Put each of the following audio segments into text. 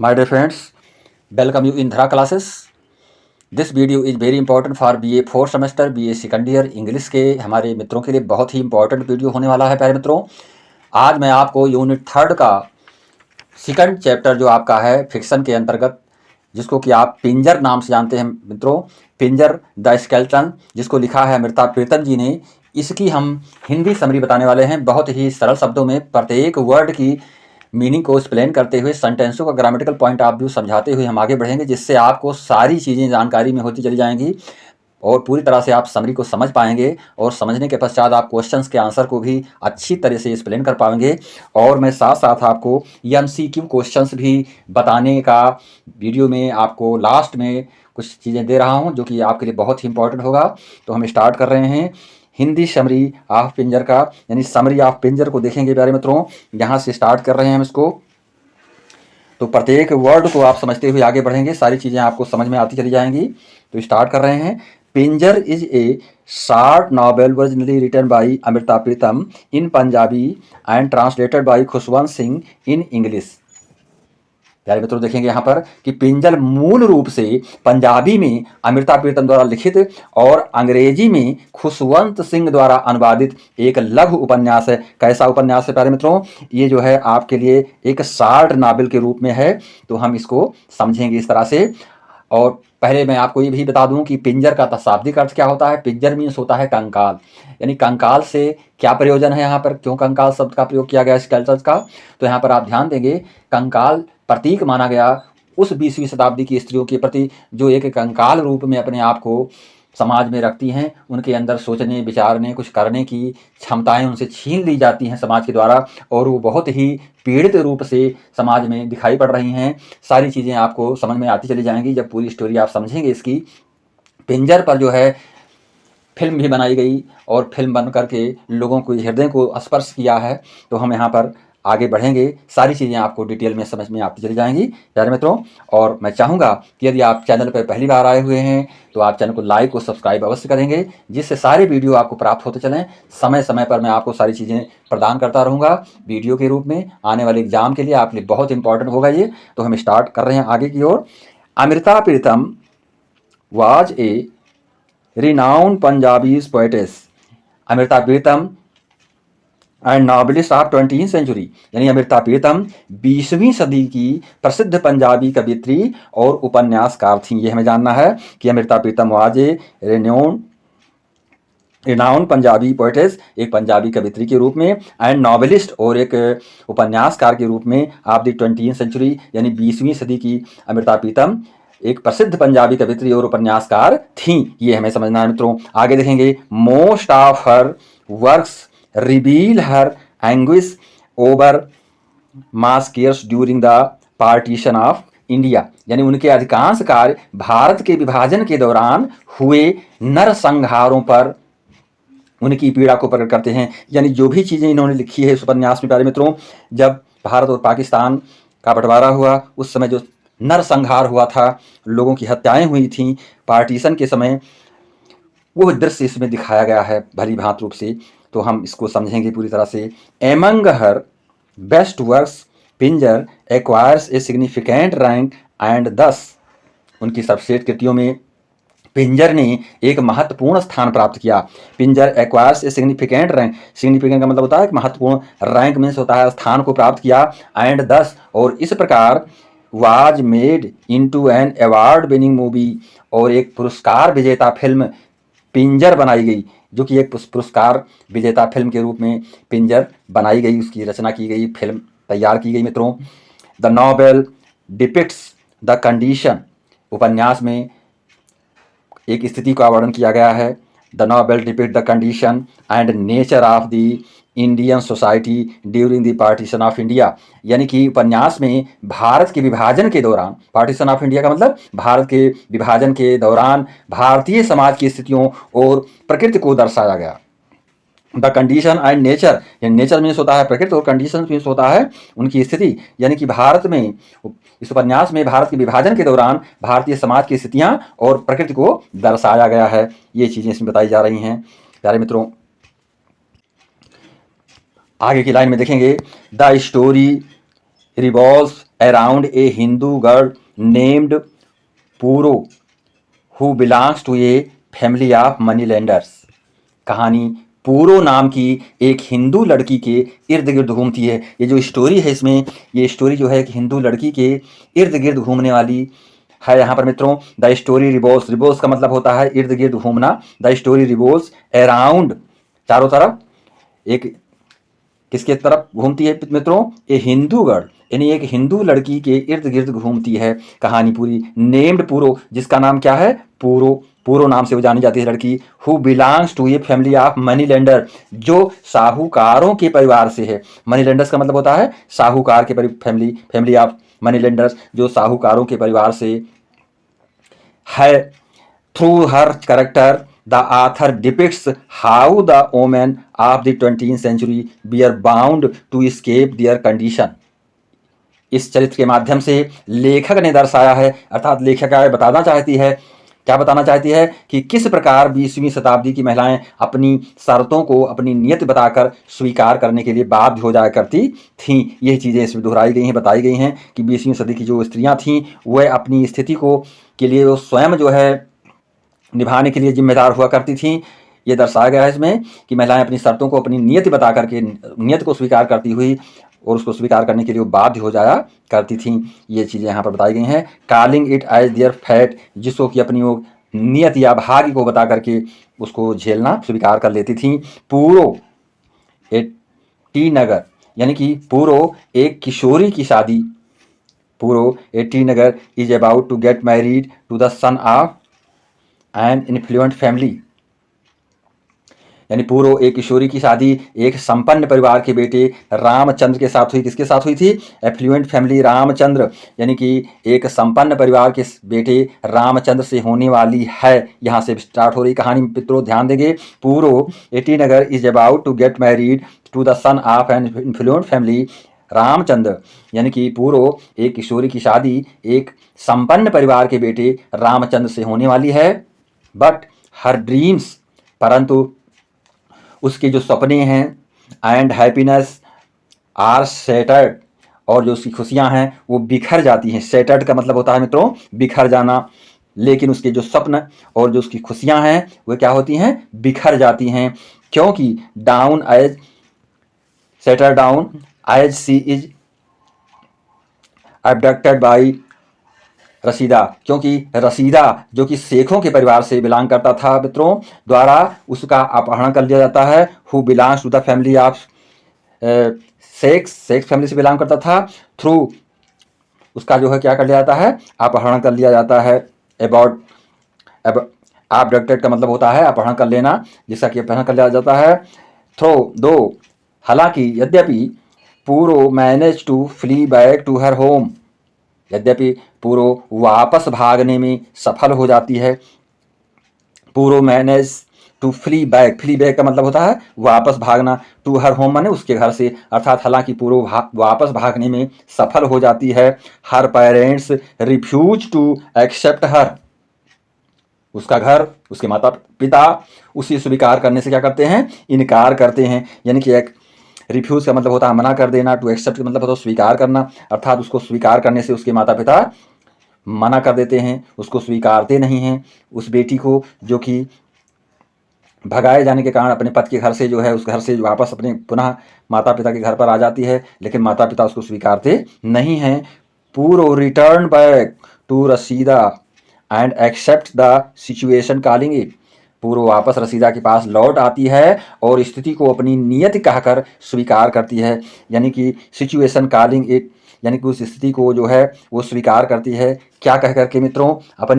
My dear friends, welcome you in Dhara classes. This video is very important for BA fourth semester BA second year English के हमारे मित्रों के लिए बहुत ही important video होने वाला है। प्यारे मित्रों, आज मैं आपको यूनिट 3 का सेकंड चैप्टर जो आपका है फिक्शन के अंतर्गत, जिसको कि आप पिंजर नाम से जानते हैं मित्रों, पिंजर द स्केलेटन, जिसको लिखा है अमृता प्रीतम जी ने, इसकी हम हिंदी समरी बताने वाले हैं। बहुत ही सरल शब्दों में प्रत्येक वर्ड की मीनिंग को एक्सप्लेन करते हुए, सेंटेंसों का ग्रामेटिकल पॉइंट ऑफ व्यू समझाते हुए हम आगे बढ़ेंगे, जिससे आपको सारी चीज़ें जानकारी में होती चली जाएंगी और पूरी तरह से आप समरी को समझ पाएंगे और समझने के पश्चात आप क्वेश्चंस के आंसर को भी अच्छी तरह से एक्सप्लेन कर पाएंगे। और मैं साथ साथ आपको एमसीक्यू क्वेश्चंस भी बताने का वीडियो में आपको लास्ट में कुछ चीज़ें दे रहा हूं, जो कि आपके लिए बहुत ही इंपॉर्टेंट होगा। तो हम स्टार्ट कर रहे हैं हिंदी समरी ऑफ पिंजर का, यानी समरी ऑफ पिंजर को देखेंगे प्यारे मित्रों। यहाँ से स्टार्ट कर रहे हैं हम इसको। तो प्रत्येक वर्ड को आप समझते हुए आगे बढ़ेंगे, सारी चीज़ें आपको समझ में आती चली जाएंगी। तो स्टार्ट कर रहे हैं। Pinjar is a short novel originally written by Amrita Pritam in Punjabi and translated by Khushwant Singh in English. प्यारे मित्रों, देखेंगे यहाँ पर कि पिंजर मूल रूप से पंजाबी में अमृता प्रीतम द्वारा लिखित और अंग्रेजी में खुशवंत सिंह द्वारा अनुवादित एक लघु उपन्यास है। कैसा उपन्यास है प्यारे मित्रों? ये जो है आपके लिए एक शॉर्ट नॉवेल के रूप में है। तो हम इसको समझेंगे इस तरह से। और पहले मैं आपको ये भी बता दूं कि पिंजर का शाब्दिक अर्थ क्या होता है। पिंजर मीन्स होता है कंकाल, यानी कंकाल से क्या प्रयोजन है यहाँ पर, क्यों कंकाल शब्द का प्रयोग किया गया स्केलेटन का। तो यहाँ पर आप ध्यान देंगे, कंकाल प्रतीक माना गया उस 20वीं शताब्दी की स्त्रियों के प्रति जो एक कंकाल रूप में अपने आप को समाज में रखती हैं। उनके अंदर सोचने विचारने कुछ करने की क्षमताएं उनसे छीन ली जाती हैं समाज के द्वारा, और वो बहुत ही पीड़ित रूप से समाज में दिखाई पड़ रही हैं। सारी चीज़ें आपको समझ में आती चली जाएंगी जब पूरी स्टोरी आप समझेंगे इसकी। पिंजर पर जो है फिल्म भी बनाई गई और फिल्म बन करके लोगों को हृदय को स्पर्श किया है। तो हम यहाँ पर आगे बढ़ेंगे, सारी चीज़ें आपको डिटेल में समझ में आती चली जाएंगी प्यारे मित्रों। और मैं चाहूँगा कि यदि आप चैनल पर पहली बार आए हुए हैं तो आप चैनल को लाइक और सब्सक्राइब अवश्य करेंगे, जिससे सारे वीडियो आपको प्राप्त होते चलें। समय समय पर मैं आपको सारी चीज़ें प्रदान करता रहूँगा वीडियो के रूप में। आने वाले एग्जाम के लिए आपके लिए बहुत इंपॉर्टेंट होगा ये। तो हम स्टार्ट कर रहे हैं आगे की ओर। Amrita Pritam was a renowned Punjabi poetess। Amrita Pritam and novelist of 20वीं सेंचुरी, यानी अमृता प्रीतम 20वीं सदी की प्रसिद्ध पंजाबी कवित्री और उपन्यासकार थीं। ये हमें जानना है कि Amrita Pritam was a renowned Punjabi poetess, एक पंजाबी कवित्री के रूप में, एंड नॉवेलिस्ट और एक उपन्यासकार के रूप में ऑफ द 20वीं सेंचुरी, यानी 20वीं सदी की अमृता प्रीतम एक प्रसिद्ध पंजाबी कवित्री और उपन्यासकार थीं। ये हमें समझना है मित्रों। आगे देखेंगे, most of her works reveal her anguish over mass cares during the partition of India, यानी उनके अधिकांश कार्य भारत के विभाजन के दौरान हुए नरसंहारों पर उनकी पीड़ा को प्रकट करते हैं। यानी जो भी चीज़ें इन्होंने लिखी है इस उपन्यास में प्यारे मित्रों, जब भारत और पाकिस्तान का बंटवारा हुआ उस समय जो नरसंहार हुआ था, लोगों की हत्याएं हुई थीं पार्टीशन के समय, वो दृश्य इसमें दिखाया गया है भली भांति रूप से। तो हम इसको समझेंगे पूरी तरह से। Among her best works Pinjar acquires a significant rank and दस, उनकी सर्वश्रेष्ठ कृतियों में पिंजर ने एक महत्वपूर्ण स्थान प्राप्त किया। Pinjar acquires a significant rank, significant का मतलब होता है महत्वपूर्ण, रैंक मीन्स होता है स्थान को प्राप्त किया, एंड दस और इस प्रकार was made into an award winning movie, और एक पुरस्कार विजेता फिल्म पिंजर बनाई गई, जो कि एक पुरस्कार विजेता फिल्म के रूप में पिंजर बनाई गई, उसकी रचना की गई, फिल्म तैयार की गई मित्रों। The novel depicts the condition, उपन्यास में एक स्थिति का वर्णन किया गया है। The novel depict the condition and nature of the Indian society during the partition of India, यानी कि उपन्यास में भारत के विभाजन के दौरान, पार्टीशन ऑफ इंडिया का मतलब भारत के विभाजन के दौरान भारतीय समाज की स्थितियों और प्रकृति को दर्शाया गया। The condition and nature, nature means होता है प्रकृति और कंडीशन मीन्स होता है उनकी स्थिति, यानी कि भारत में इस उपन्यास में भारत के विभाजन के दौरान भारतीय समाज की स्थितियां और प्रकृति को दर्शाया गया है। ये चीज़ें इसमें बताई जा रही हैं प्यारे मित्रों। आगे की लाइन में देखेंगे, the story revolves around a Hindu girl named Puro who belongs to a family of money lenders. कहानी पूरो नाम की एक हिंदू लड़की के इर्द गिर्द घूमती है। ये जो स्टोरी है इसमें, ये स्टोरी जो है एक हिंदू लड़की के इर्द गिर्द घूमने वाली है। यहाँ पर मित्रों द स्टोरी रिवॉल्व्स, रिवॉल्व्स का मतलब होता है इर्द गिर्द घूमना। द स्टोरी रिवॉल्व्स अराउंड, चारों तरफ, एक किसके तरफ घूमती है मित्रों? ए हिंदू गर्ल, यानी एक हिंदू लड़की के इर्द गिर्द घूमती है कहानी पूरी। नेम्ड पूरो, जिसका नाम क्या है? पूरो। पूरो नाम से वो जानी जाती है लड़की। Who belongs to a family of money lender, जो साहूकारों के परिवार से है। मनी लेंडर्स का मतलब होता है साहूकार के family, family of money lenders, जो साहूकारों के परिवार से है। Through her character the author depicts how the women of the 20th century were bound to escape their condition। इस चरित्र के माध्यम से लेखक ने दर्शाया है, अर्थात लेखिका बताना चाहती है, क्या बताना चाहती है कि किस प्रकार 20वीं शताब्दी की महिलाएं अपनी शर्तों को, अपनी नियत बताकर स्वीकार करने के लिए बाध्य हो जाया करती थीं। यह चीज़ें इसमें दोहराई गई हैं, बताई गई हैं कि 20वीं सदी की जो स्त्रियां थीं वह अपनी स्थिति को के लिए वो स्वयं जो है निभाने के लिए जिम्मेदार हुआ करती थीं। ये दर्शाया गया है इसमें कि महिलाएं अपनी शर्तों को, अपनी नियत बता करके, नियत को स्वीकार करती हुई और उसको स्वीकार करने के लिए वो बाध्य हो जाया करती थीं। ये चीज़ें यहाँ पर बताई गई हैं। Calling it as their fate, जिसको कि अपनी वो नियत या भाग्य को बता करके उसको झेलना स्वीकार कर लेती थीं। पूरो ए टी नगर, यानी कि पूरो एक किशोरी की शादी, Puro a teenager is about to get married to the son of an influent family, यानी पूरो एक किशोरी की शादी एक संपन्न परिवार के बेटे रामचंद्र के साथ हुई। किसके साथ हुई थी? एफ्लुएंट फैमिली, रामचंद्र, यानी कि एक संपन्न परिवार के बेटे रामचंद्र से होने वाली है। यहाँ से स्टार्ट हो रही कहानी मित्रों, ध्यान देंगे। Puro a teenager is about to get married to the son of an influent family. Ramchandra, यानी कि पूरो एक किशोरी की शादी एक संपन्न परिवार के बेटे रामचंद्र से होने वाली है। बट हर ड्रीम्स, परंतु उसके जो सपने हैं, एंड हैप्पीनेस आर सेटर्ड, और जो उसकी खुशियां हैं वो बिखर जाती हैं। सेटर्ड का मतलब होता है मित्रों बिखर जाना, लेकिन उसके जो सपन और जो उसकी खुशियां हैं वो क्या होती हैं? बिखर जाती हैं। क्योंकि down as settled down as she is abducted by Rashida, क्योंकि रसीदा जो कि शेखों के परिवार से बिलोंग करता था मित्रों, द्वारा उसका अपहरण कर लिया जाता है। Who belongs to the family of sheikhs, Sheikh family से बिलोंग करता था। थ्रू उसका जो है क्या कर लिया जाता है? अपहरण कर लिया जाता है। अबाउट एबडक्टेड का मतलब होता है अपहरण कर लेना, जिसका कि अपहरण कर लिया जाता है। थ्रो दो, हालांकि यद्यपि Puro manage to flee back to her home, यद्यपि पूरो वापस भागने में सफल हो जाती है। Puro manage to flee back, flee back का मतलब होता है वापस भागना, टू हर होम माने उसके घर से, अर्थात हालांकि पूरो वापस भागने में सफल हो जाती है। हर पेरेंट्स रिफ्यूज टू एक्सेप्ट हर, उसका घर, उसके माता पिता उसे स्वीकार करने से क्या करते हैं? इनकार करते हैं। यानी कि एक रिफ्यूज़ का मतलब होता है मना कर देना, टू एक्सेप्ट का मतलब होता है स्वीकार करना, अर्थात उसको स्वीकार करने से उसके माता पिता मना कर देते हैं, उसको स्वीकारते नहीं हैं। उस बेटी को जो कि भगाए जाने के कारण अपने पति के घर से जो है, उस घर से वापस अपने पुनः माता पिता के घर पर आ जाती है, लेकिन माता पिता उसको स्वीकारते नहीं हैं। Puro return back to Rashida and accept the situation calling it, Puro वापस रसीदा के पास लौट आती है और स्थिति को अपनी नियति कहकर स्वीकार करती है। यानी कि सिचुएशन कॉलिंग इट, यानी कि उस स्थिति को जो है वो स्वीकार करती है। क्या कह करके मित्रों? अपन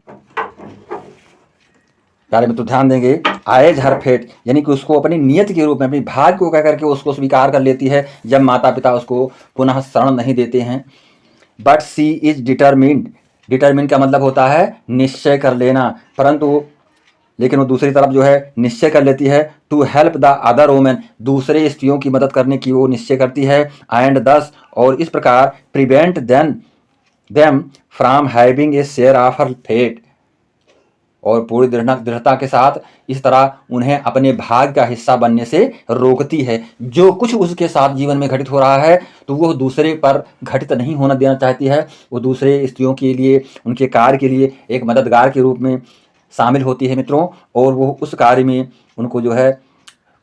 प्यारे मित्रों ध्यान देंगे, आएज हर फेट, यानी कि उसको अपनी नियत के रूप में, अपनी भाग्य को कह करके उसको स्वीकार कर लेती है जब माता पिता उसको पुनः शरण नहीं देते हैं। But she is determined, determine का मतलब होता है निश्चय कर लेना, परंतु लेकिन वो दूसरी तरफ जो है निश्चय कर लेती है to help the other women, दूसरे स्त्रियों की मदद करने की वो निश्चय करती है। एंड दस, और इस प्रकार prevent them from having a share of her fate, और पूरी दृढ़ता के साथ इस तरह उन्हें अपने भाग्य का हिस्सा बनने से रोकती है। जो कुछ उसके साथ जीवन में घटित हो रहा है तो वह दूसरे पर घटित नहीं होना देना चाहती है। वो दूसरे स्त्रियों के लिए, उनके कार्य के लिए एक मददगार के रूप में शामिल होती है मित्रों, और वो उस कार्य में उनको जो है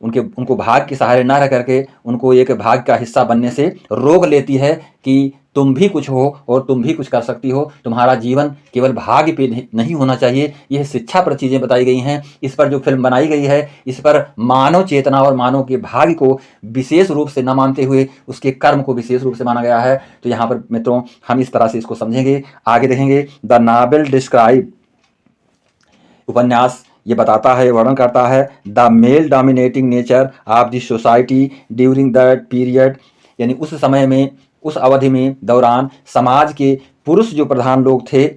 उनको भाग्य के सहारे ना रह करके उनको एक भाग्य का हिस्सा बनने से रोक लेती है कि तुम भी कुछ हो और तुम भी कुछ कर सकती हो, तुम्हारा जीवन केवल भाग्य पे नहीं होना चाहिए। यह शिक्षा पर चीज़ें बताई गई हैं। इस पर जो फिल्म बनाई गई है, इस पर मानव चेतना और मानव के भाग्य को विशेष रूप से न मानते हुए उसके कर्म को विशेष रूप से माना गया है। तो यहाँ पर मित्रों हम इस तरह से इसको समझेंगे, आगे देखेंगे। द नॉवेल डिस्क्राइब, उपन्यास ये बताता है, वर्णन करता है the male dominating nature of the society during that period, यानी उस समय में, उस अवधि में दौरान समाज के पुरुष जो प्रधान लोग थे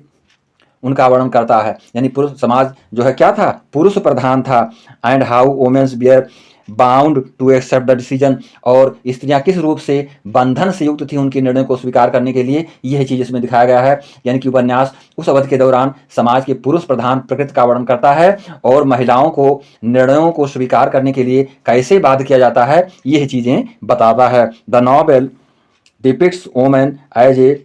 उनका वर्णन करता है। यानी पुरुष समाज जो है क्या था, पुरुष प्रधान था। And how womens were bound to accept the decision, और स्त्रियां किस रूप से बंधन से युक्त थी उनके निर्णय को स्वीकार करने के लिए, यह चीज इसमें दिखाया गया है। यानी कि उपन्यास उस अवधि के दौरान समाज के पुरुष प्रधान प्रकृति का वर्णन करता है और महिलाओं को निर्णयों को स्वीकार करने के लिए कैसे बाध्य किया जाता है, यह चीजें बताता है। The novel depicts women as a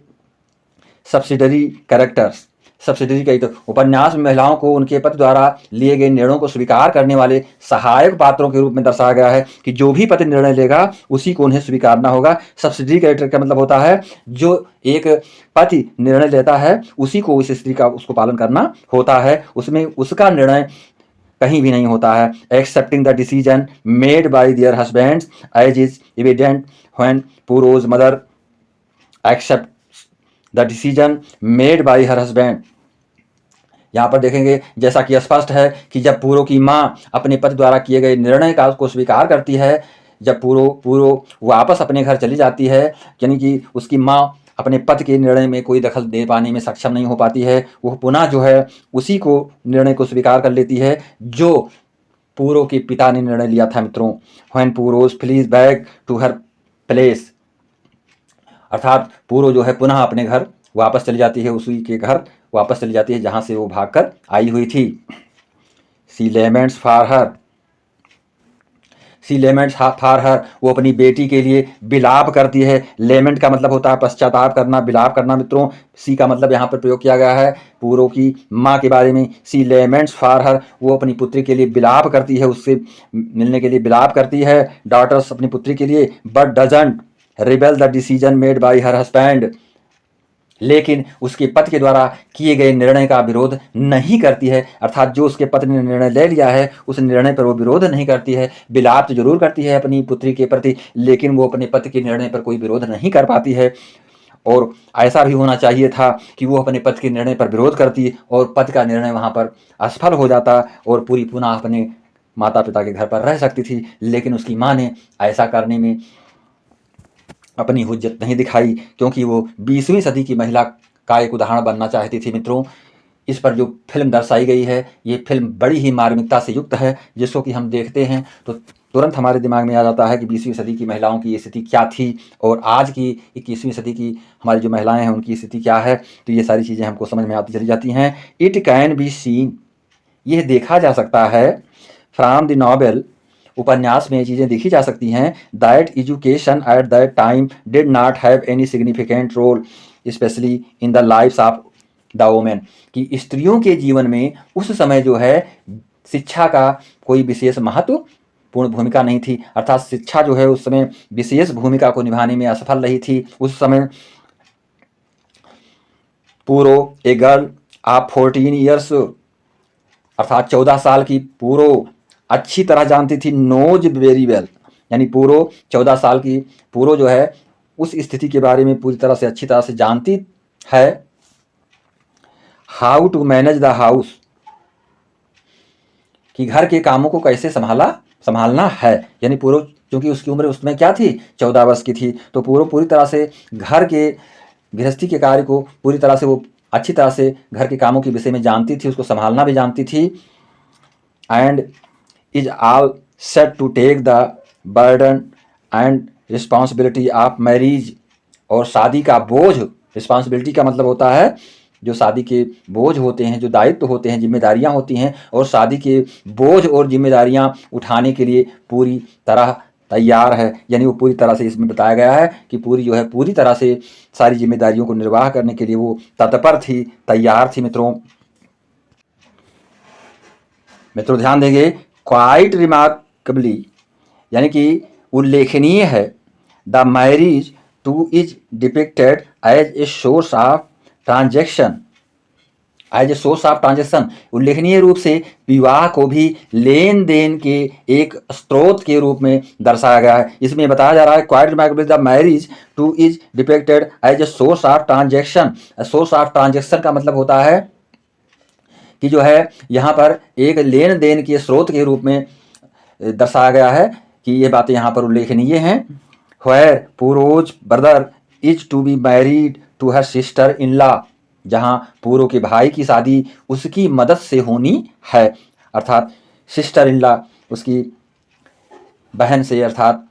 subsidiary characters, subsidiary का तो उपन्यास में महिलाओं को उनके पति द्वारा लिए गए निर्णयों को स्वीकार करने वाले सहायक पात्रों के रूप में दर्शाया गया है कि जो भी पति निर्णय लेगा उसी को उन्हें स्वीकारना होगा। सब्सिडरी कैरेक्टर का मतलब होता है जो एक पति निर्णय लेता है उसी को उस स्त्री का उसको पालन करना होता है, उसमें उसका निर्णय कहीं भी नहीं होता है। Accepting the decision made by their husbands as is evident when Puro's mother accept the decision made by her husband. यहाँ पर देखेंगे जैसा कि स्पष्ट है कि जब पूरो की माँ अपने पति द्वारा किए गए निर्णय का को स्वीकार करती है, जब पूरो वापस अपने घर चली जाती है, यानी कि उसकी माँ अपने पति के निर्णय में कोई दखल दे पाने में सक्षम नहीं हो पाती है, वो पुनः जो है उसी को निर्णय को स्वीकार कर लेती है जो पूरो के पिता ने निर्णय लिया था मित्रों। When Puro's flees back to her place, अर्थात पूरो जो है पुनः अपने घर वापस चली जाती है, उसी के घर वापस चली जाती है जहां से वो भागकर आई हुई थी। She laments for her, she laments for her, वो अपनी बेटी के लिए बिलाप करती है। लेमेंट का मतलब होता है पश्चाताप करना, बिलाप करना मित्रों। सी का मतलब यहाँ पर प्रयोग किया गया है पूरो की माँ के बारे में। सी लेमेंट्स फॉर हर, वो अपनी पुत्री के लिए बिलाप करती है, उससे मिलने के लिए बिलाप करती है, डॉटर्स अपनी पुत्री के लिए। But doesn't rebel the decision made by her husband, लेकिन उसके पति के द्वारा किए गए निर्णय का विरोध नहीं करती है। अर्थात जो उसके पति ने निर्णय ले लिया है उस निर्णय पर वो विरोध नहीं करती है। बिलाप तो जरूर करती है अपनी पुत्री के प्रति, लेकिन वो अपने पति के निर्णय पर कोई विरोध नहीं कर पाती है। और ऐसा भी होना चाहिए था कि वो अपने पति के निर्णय पर विरोध करती और पति का निर्णय वहाँ पर असफल हो जाता और पूरी पुनः अपने माता पिता के घर पर रह सकती थी। लेकिन उसकी माँ ने ऐसा करने में अपनी हुज्जत नहीं दिखाई, क्योंकि वो 20वीं सदी की महिला का एक उदाहरण बनना चाहती थी मित्रों। इस पर जो फिल्म दर्शाई गई है, ये फिल्म बड़ी ही मार्मिकता से युक्त है, जिसको कि हम देखते हैं तो तुरंत हमारे दिमाग में आ जाता है कि 20वीं सदी की महिलाओं की ये स्थिति क्या थी और आज की 21वीं सदी की हमारी जो महिलाएं हैं उनकी स्थिति क्या है। तो ये सारी चीज़ें हमको समझ में आती चली जाती हैं। इट कैन बी सीन, यह देखा जा सकता है, फ्रॉम द नॉवेल, उपन्यास में ये चीज़ें देखी जा सकती हैं, that education at that time did not have any significant role specially in the lifes of the women, कि स्त्रियों के जीवन में उस समय जो है शिक्षा का कोई विशेष महत्वपूर्ण भूमिका नहीं थी। अर्थात शिक्षा जो है उस समय विशेष भूमिका को निभाने में असफल रही थी। उस समय पूरो ए गर्ल ऑफ 14 ईयर्स, अर्थात 14 साल की पूरो अच्छी तरह जानती थी, नोज वेरी वेल, यानी पूरो 14 साल की पूरो जो है उस स्थिति के बारे में पूरी तरह से अच्छी तरह से जानती है। How to manage the house, कि घर के कामों को कैसे संभालना है। यानी पूरो क्योंकि उसकी उम्र उसमें क्या थी, 14 वर्ष की थी, तो पूरो पूरी तरह से घर के गृहस्थी के कार्य को पूरी तरह से वो अच्छी तरह से घर के कामों के विषय में जानती थी, उसको संभालना भी जानती थी। And is all set to take the burden and responsibility of marriage, और शादी का बोझ, रिस्पॉन्सिबिलिटी का मतलब होता है जो शादी के बोझ होते हैं, जो दायित्व होते हैं, जिम्मेदारियां होती हैं, और शादी के बोझ और जिम्मेदारियां उठाने के लिए पूरी तरह तैयार है। यानी वो पूरी तरह से, इसमें बताया गया है कि पूरी जो है पूरी तरह से सारी जिम्मेदारियों को निर्वाह करने के लिए वो तत्पर थी, तैयार थी। मित्रों ध्यान देंगे, क्वाइट रिमार्केबली यानी कि उल्लेखनीय है, the marriage too is depicted as a source of transaction, उल्लेखनीय रूप से विवाह को भी लेन देन के एक स्रोत के रूप में दर्शाया गया है। इसमें बताया जा रहा है quite remarkably the marriage too is depicted as a source of transaction. Source of transaction का मतलब होता है कि जो है यहाँ पर एक लेन देन के स्रोत के रूप में दर्शाया गया है कि ये बातें यहाँ पर उल्लेखनीय हैं। वेयर पूर्वज brother is to be married to her sister in law, जहाँ पूर्व के भाई की शादी उसकी मदद से होनी है, अर्थात सिस्टर इन लॉ उसकी बहन से, अर्थात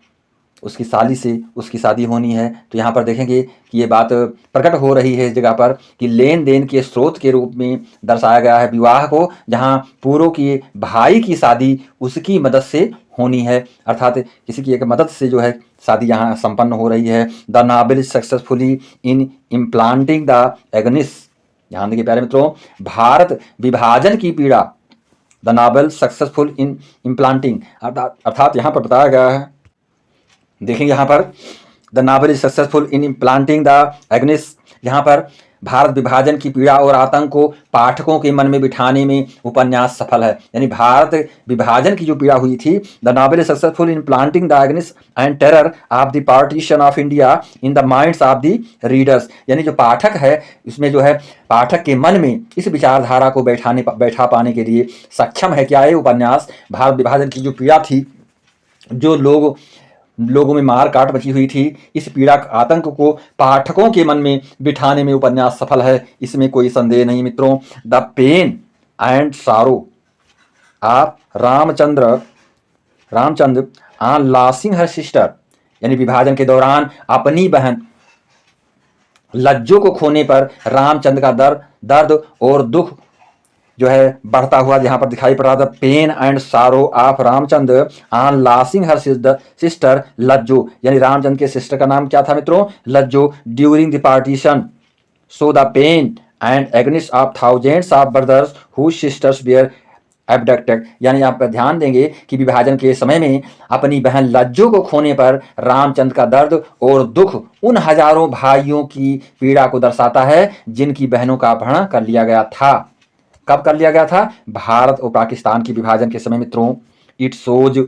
उसकी साली से उसकी शादी होनी है। तो यहाँ पर देखेंगे कि ये बात प्रकट हो रही है इस जगह पर कि लेन देन के स्रोत के रूप में दर्शाया गया है विवाह को, जहाँ पूर्व के भाई की शादी उसकी मदद से होनी है, अर्थात किसी की एक मदद से जो है शादी यहाँ संपन्न हो रही है। The novel successfully in implanting the Ignis, ध्यान देखिए प्यारे मित्रों, भारत विभाजन की पीड़ा, the novel successful in implanting, अर्थात यहाँ पर बताया गया है, देखेंगे यहाँ पर the novel is successful in implanting the Ignis, यहाँ पर भारत विभाजन की पीड़ा और आतंक को पाठकों के मन में बिठाने में उपन्यास सफल है। यानी भारत विभाजन की जो पीड़ा हुई थी, the novel is successful in planting the Ignis and terror of the partition of India in the minds of the readers, यानी जो पाठक है इसमें जो है पाठक के मन में इस विचारधारा को बैठा पाने के लिए सक्षम है। क्या है उपन्यास? भारत विभाजन की जो पीड़ा थी, जो लोगों में मार काट मची हुई थी, इस पीड़ा आतंक को पाठकों के मन में बिठाने में उपन्यास सफल है, इसमें कोई संदेह नहीं। मित्रों the pain and sorrow of Ramchandra on losing her sister, यानी विभाजन के दौरान अपनी बहन लज्जो को खोने पर रामचंद्र का दर्द और दुख जो है बढ़ता हुआ यहाँ पर दिखाई पड़ रहा था। Pain and sorrow of Ramchandra on losing her sister Lajjo, यानी रामचंद्र के सिस्टर का नाम क्या था मित्रों? Lajjo. During the partition so the pain and agonies of thousands of brothers whose sisters were abducted, यानी आप ध्यान देंगे कि विभाजन के समय में अपनी बहन लज्जो को खोने पर रामचंद्र का दर्द और दुख उन हजारों भाइयों की पीड़ा को दर्शाता है जिनकी बहनों का अपहरण कर लिया गया था। कब कर लिया गया था? भारत और पाकिस्तान की विभाजन के समय मित्रों। इट शोज,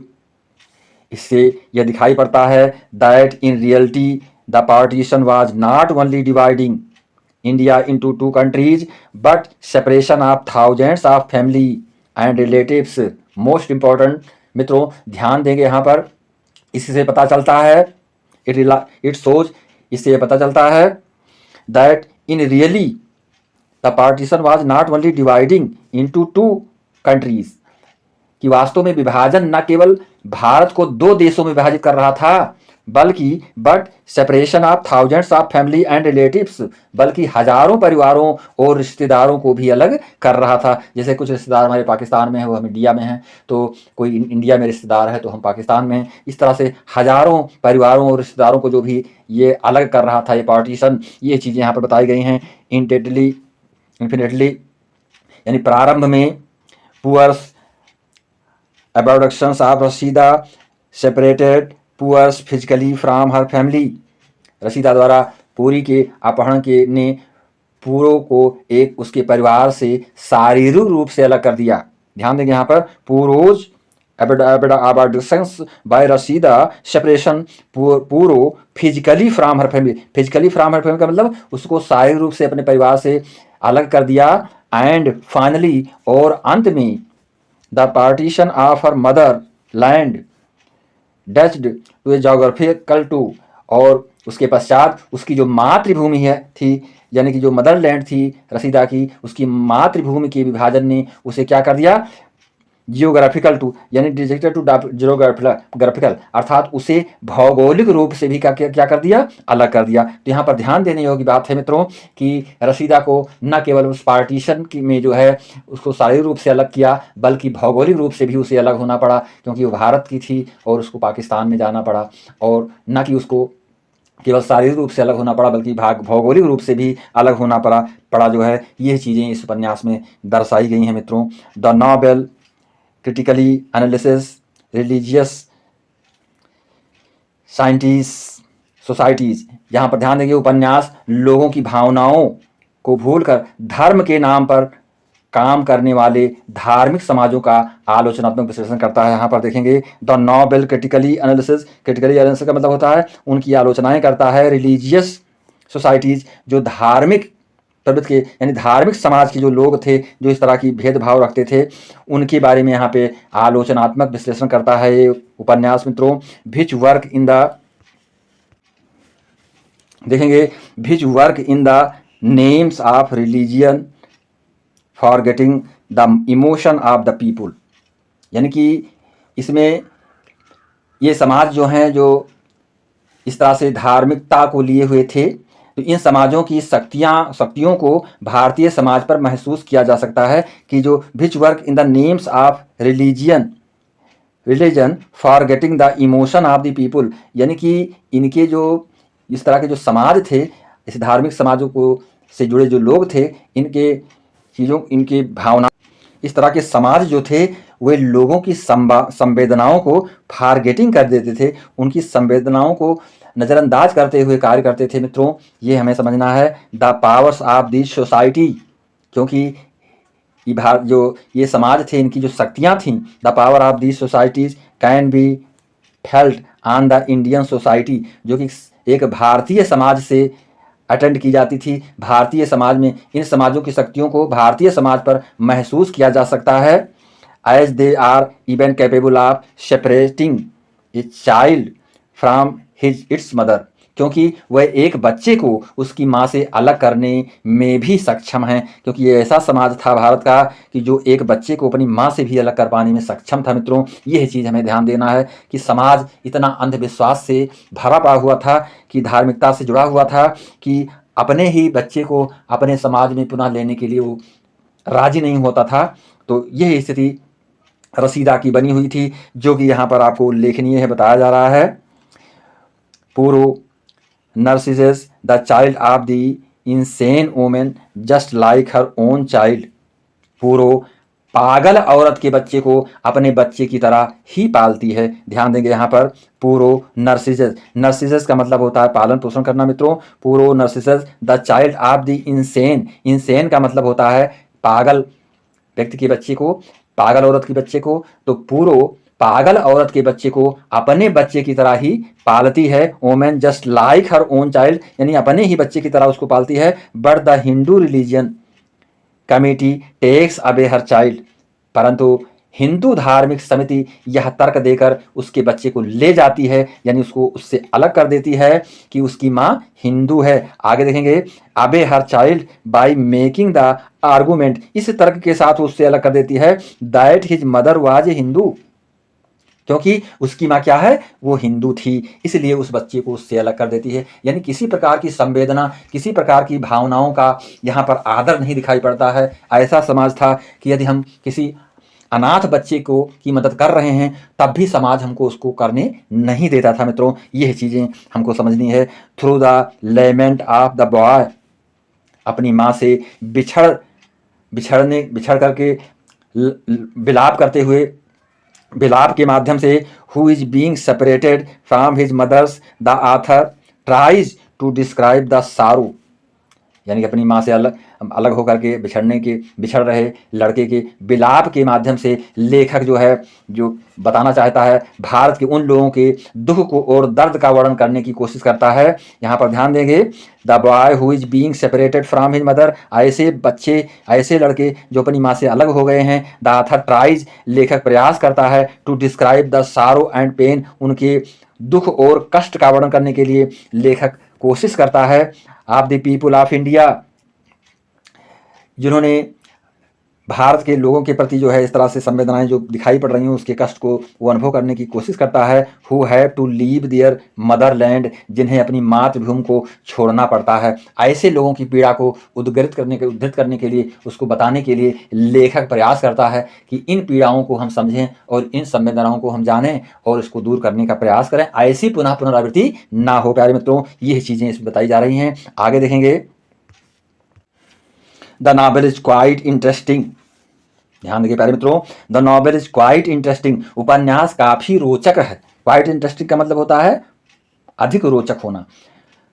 इससे यह दिखाई पड़ता है that in reality the partition was not only dividing India into two countries but separation of thousands of family and relatives. Most important मित्रों ध्यान देंगे यहाँ पर, इससे पता चलता है इट शोज, इससे पता चलता है that in really the partition was not only dividing into two countries, कि वास्तव में विभाजन न केवल भारत को दो देशों में विभाजित कर रहा था, but separation of thousands of family and relatives, बल्कि हजारों परिवारों और रिश्तेदारों को भी अलग कर रहा था। जैसे कुछ रिश्तेदार हमारे पाकिस्तान में हैं, वो हम इंडिया में हैं, तो कोई इंडिया में रिश्तेदार है तो हम पाकिस्तान में हैं। इस तरह से हजारों परिवारों और रिश्तेदारों को जो भी ये अलग कर रहा था, ये पार्टीशन, ये चीज़ें यहाँ पर बताई गई हैं। इन्फिनिटली यानी प्रारंभ में Puro's abductions of Rashida separated Puro's physically from her family, Rashida द्वारा पूरी के अपहरण के ने पूरो को एक उसके परिवार से शारीरिक रूप से अलग कर दिया। ध्यान देंगे यहाँ पर पूरोज abductions by रशीदा सेपरेशन पूरो physically from her family, physically from her family का मतलब उसको शारीरिक रूप से अपने परिवार से अलग कर दिया। एंड फाइनली, और अंत में, the partition of her mother land touched to a geographical to, और उसके पश्चात उसकी जो मातृभूमि थी, यानी कि जो मदरलैंड थी रसीदा की, उसकी मातृभूमि के विभाजन ने उसे क्या कर दिया? जियोग्राफिकल टू यानी डिजिटल टू जियोग्राफिकल अर्थात उसे भौगोलिक रूप से भी क्या कर दिया, अलग कर दिया। तो यहाँ पर ध्यान देने योग्य बात है मित्रों कि रसीदा को न केवल उस पार्टीशन की में जो है उसको शारीरिक रूप से अलग किया, बल्कि भौगोलिक रूप से भी उसे अलग होना पड़ा, क्योंकि वो भारत की थी और उसको पाकिस्तान में जाना पड़ा। और न कि उसको केवल शारीरिक रूप से अलग होना पड़ा, बल्कि भौगोलिक रूप से भी अलग होना पड़ा जो है, ये चीज़ें इस उपन्यास में दर्शाई गई हैं मित्रों। The novel critically analysis religious societies, यहाँ पर ध्यान देंगे उपन्यास लोगों की भावनाओं को भूलकर धर्म के नाम पर काम करने वाले धार्मिक समाजों का आलोचनात्मक विश्लेषण करता है। यहाँ पर देखेंगे द नॉवेल क्रिटिकली एनालिसिस का मतलब होता है उनकी आलोचनाएं करता है। रिलीजियस सोसाइटीज़, जो धार्मिक प्रवृत्ति के यानी धार्मिक समाज के जो लोग थे जो इस तरह की भेदभाव रखते थे, उनके बारे में यहाँ पे आलोचनात्मक विश्लेषण करता है ये उपन्यास मित्रों। भिच वर्क इन द देखेंगे which work in the names of religion forgetting the emotion of the people, यानी कि इसमें ये समाज जो हैं जो इस तरह से धार्मिकता को लिए हुए थे, तो इन समाजों की शक्तियों को भारतीय समाज पर महसूस किया जा सकता है कि जो which work in the names of religion forgetting the emotion of the people, यानी कि इनके जो इस तरह के जो समाज थे, इस धार्मिक समाजों को से जुड़े जो लोग थे, इनके भावना इस तरह के समाज जो थे वे लोगों की संवेदनाओं को फॉरगेटिंग कर देते थे, उनकी संवेदनाओं को नज़रअंदाज करते हुए कार्य करते थे मित्रों। ये हमें समझना है। The powers of this society, क्योंकि ये समाज थे, इनकी जो शक्तियाँ थीं, the power of this societies can be felt on the Indian society, जो कि एक भारतीय समाज से अटेंड की जाती थी। भारतीय समाज में इन समाजों की शक्तियों को भारतीय समाज पर महसूस किया जा सकता है। As they are even capable of separating a child from its mother, क्योंकि वह एक बच्चे को उसकी माँ से अलग करने में भी सक्षम हैं, क्योंकि ये ऐसा समाज था भारत का कि जो एक बच्चे को अपनी माँ से भी अलग कर पाने में सक्षम था मित्रों। यह चीज़ हमें ध्यान देना है कि समाज इतना अंधविश्वास से भरा पड़ा हुआ था, कि धार्मिकता से जुड़ा हुआ था, कि अपने ही बच्चे को अपने समाज में पुनः लेने के लिए वो राजी नहीं होता था। तो यह स्थिति रसीदा की बनी हुई थी, जो कि यहाँ पर आपको उल्लेखनीय है, बताया जा रहा है। Puro nurses the child of the insane women just like her own child, Puro पागल औरत के बच्चे को अपने बच्चे की तरह ही पालती है। ध्यान देंगे यहाँ पर पूरो नर्सिसेस का मतलब होता है पालन पोषण करना मित्रों। Puro nurses the child of the insane का मतलब होता है पागल व्यक्ति के बच्चे को, पागल औरत के बच्चे को। तो पूरो पागल औरत के बच्चे को अपने बच्चे की तरह ही पालती है। Women just like her own child, यानी अपने ही बच्चे की तरह उसको पालती है। But the Hindu religion committee takes away her child, परंतु हिंदू धार्मिक समिति यह तर्क देकर उसके बच्चे को ले जाती है, यानी उसको उससे अलग कर देती है कि उसकी माँ हिंदू है। आगे देखेंगे अबे her child by making the argument, इस तर्क के साथ उससे अलग कर देती है that his mother was a Hindu, क्योंकि उसकी माँ क्या है, वो हिंदू थी, इसलिए उस बच्चे को उससे अलग कर देती है। यानी किसी प्रकार की संवेदना, किसी प्रकार की भावनाओं का यहाँ पर आदर नहीं दिखाई पड़ता है। ऐसा समाज था कि यदि हम किसी अनाथ बच्चे को की मदद कर रहे हैं तब भी समाज हमको उसको करने नहीं देता था मित्रों। यह चीज़ें हमको समझनी है। Through the lament of the boy, अपनी माँ से बिछड़ करके विलाप करते हुए, विलाप के माध्यम से who is being separated from his mothers the author tries to describe the sorrow, यानी कि अपनी माँ से अलग होकर के बिछड़ रहे लड़के के विलाप के माध्यम से लेखक जो बताना चाहता है भारत के उन लोगों के दुख को और दर्द का वर्णन करने की कोशिश करता है। यहाँ पर ध्यान देंगे the boy who is being separated from his mother, ऐसे बच्चे, ऐसे लड़के जो अपनी माँ से अलग हो गए हैं। द ऑथर ट्राइज, लेखक प्रयास करता है टू डिस्क्राइब द सारो एंड पेन, उनके दुख और कष्ट का वर्णन करने के लिए लेखक कोशिश करता है। Of the people of India, जिन्होंने भारत के लोगों के प्रति जो है इस तरह से संवेदनाएं जो दिखाई पड़ रही हैं, उसके कष्ट को वो अनुभव करने की कोशिश करता है। Who have to leave their motherland, जिन्हें अपनी मातृभूमि को छोड़ना पड़ता है। ऐसे लोगों की पीड़ा को उद्धृत करने के लिए, उसको बताने के लिए लेखक प्रयास करता है कि इन पीड़ाओं को हम समझें और इन संवेदनाओं को हम जानें और इसको दूर करने का प्रयास करें, ऐसी पुनरावृत्ति ना हो। प्यारे मित्रों, ये चीज़ें इसमें बताई जा रही हैं। आगे देखेंगे। The novel is quite interesting. ध्यान देखिए प्यारे मित्रों, the novel is quite interesting. उपन्यास काफी रोचक है। क्वाइट इंटरेस्टिंग का मतलब होता है अधिक रोचक होना।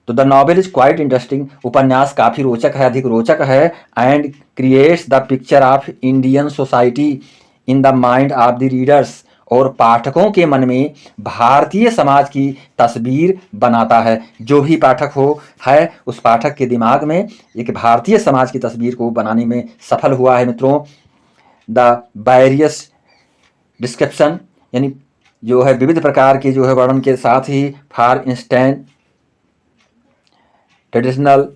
तो the novel is quite interesting, उपन्यास काफी रोचक है, अधिक रोचक है। And creates the picture of Indian society in the mind of the readers, और पाठकों के मन में भारतीय समाज की तस्वीर बनाता है। जो भी पाठक है उस पाठक के दिमाग में एक भारतीय समाज की तस्वीर को बनाने में सफल हुआ है। मित्रों, द वेरियस डिस्क्रिप्शन, यानी जो है विविध प्रकार के जो है वर्णन के साथ ही, for instance traditional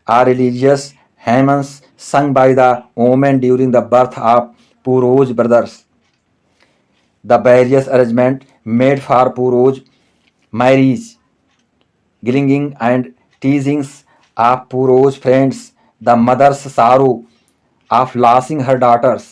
or religious hymns sung by the women during the birth of Puro's brothers. The various arrangement made for Puro's marriage, gilling and teasings of Puro's friends, the mother's sorrow of losing her daughters.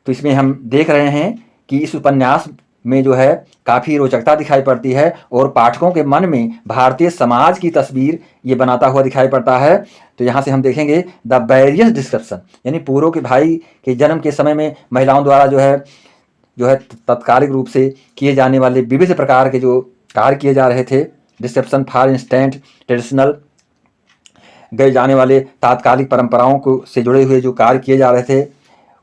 तो इसमें हम देख रहे हैं कि इस उपन्यास में जो है काफ़ी रोचकता दिखाई पड़ती है और पाठकों के मन में भारतीय समाज की तस्वीर ये बनाता हुआ दिखाई पड़ता है। तो यहाँ से हम देखेंगे द वेरियस डिस्क्रिप्शन, यानी पूरो के भाई के जन्म के समय में महिलाओं द्वारा जो है तत्कालिक रूप से किए जाने वाले विविध प्रकार के जो कार्य किए जा रहे थे। डिस्क्रिप्शन फॉर इंस्टेंट ट्रेडिशनल, गए जाने वाले तात्कालिक परंपराओं को से जुड़े हुए जो कार्य किए जा रहे थे,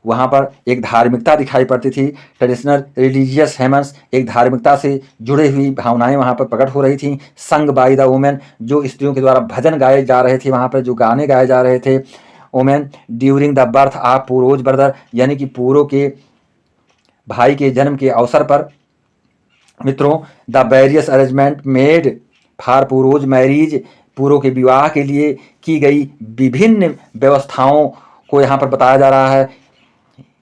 वहाँ पर एक धार्मिकता दिखाई पड़ती थी। ट्रेडिशनल रिलीजियस हेमन्स, एक धार्मिकता से जुड़ी हुई भावनाएं वहाँ पर प्रकट हो रही थी। संग बाय द वुमेन, जो स्त्रियों के द्वारा भजन गाए जा रहे थे, वहाँ पर जो गाने गाए जा रहे थे। Women during the birth of Puro's brother, यानी कि पूरो के भाई के जन्म के अवसर पर। मित्रों, the various arrangement made for Puro's marriage, Puro के विवाह के लिए की गई विभिन्न व्यवस्थाओं को यहाँ पर बताया जा रहा है।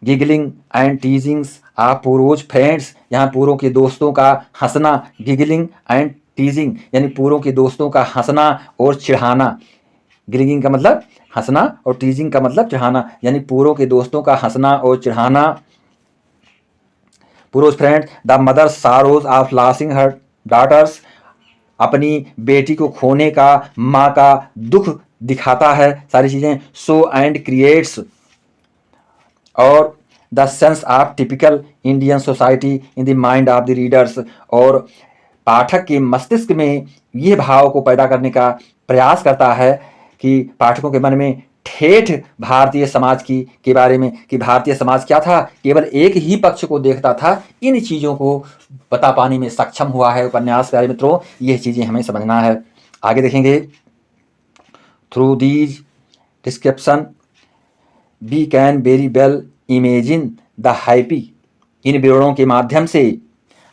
गिगलिंग एंड टीजिंग्स ऑफ पूरोज फ्रेंड्स, यहाँ पूरों के दोस्तों का हंसना। गिगलिंग एंड टीजिंग, यानी पूरों के दोस्तों का हंसना और चिढ़ाना। गिगलिंग का मतलब हंसना और टीजिंग का मतलब चिढ़ाना, यानी पूरों के दोस्तों का हंसना और चिढ़ाना। Puro's friend the mother sorrows of losing her daughters, अपनी बेटी को खोने का माँ का दुख दिखाता है सारी चीज़ें। सो एंड क्रिएट्स, और the sense of typical Indian society in the mind of the readers, और पाठक के मस्तिष्क में ये भाव को पैदा करने का प्रयास करता है कि पाठकों के मन में ठेठ भारतीय समाज के बारे में, कि भारतीय समाज क्या था, केवल एक ही पक्ष को देखता था। इन चीज़ों को बता पाने में सक्षम हुआ है उपन्यास। प्यारे मित्रों, ये चीज़ें हमें समझना है। आगे देखेंगे। Through these description we can very well imagine the happy, इन विवरणों के माध्यम से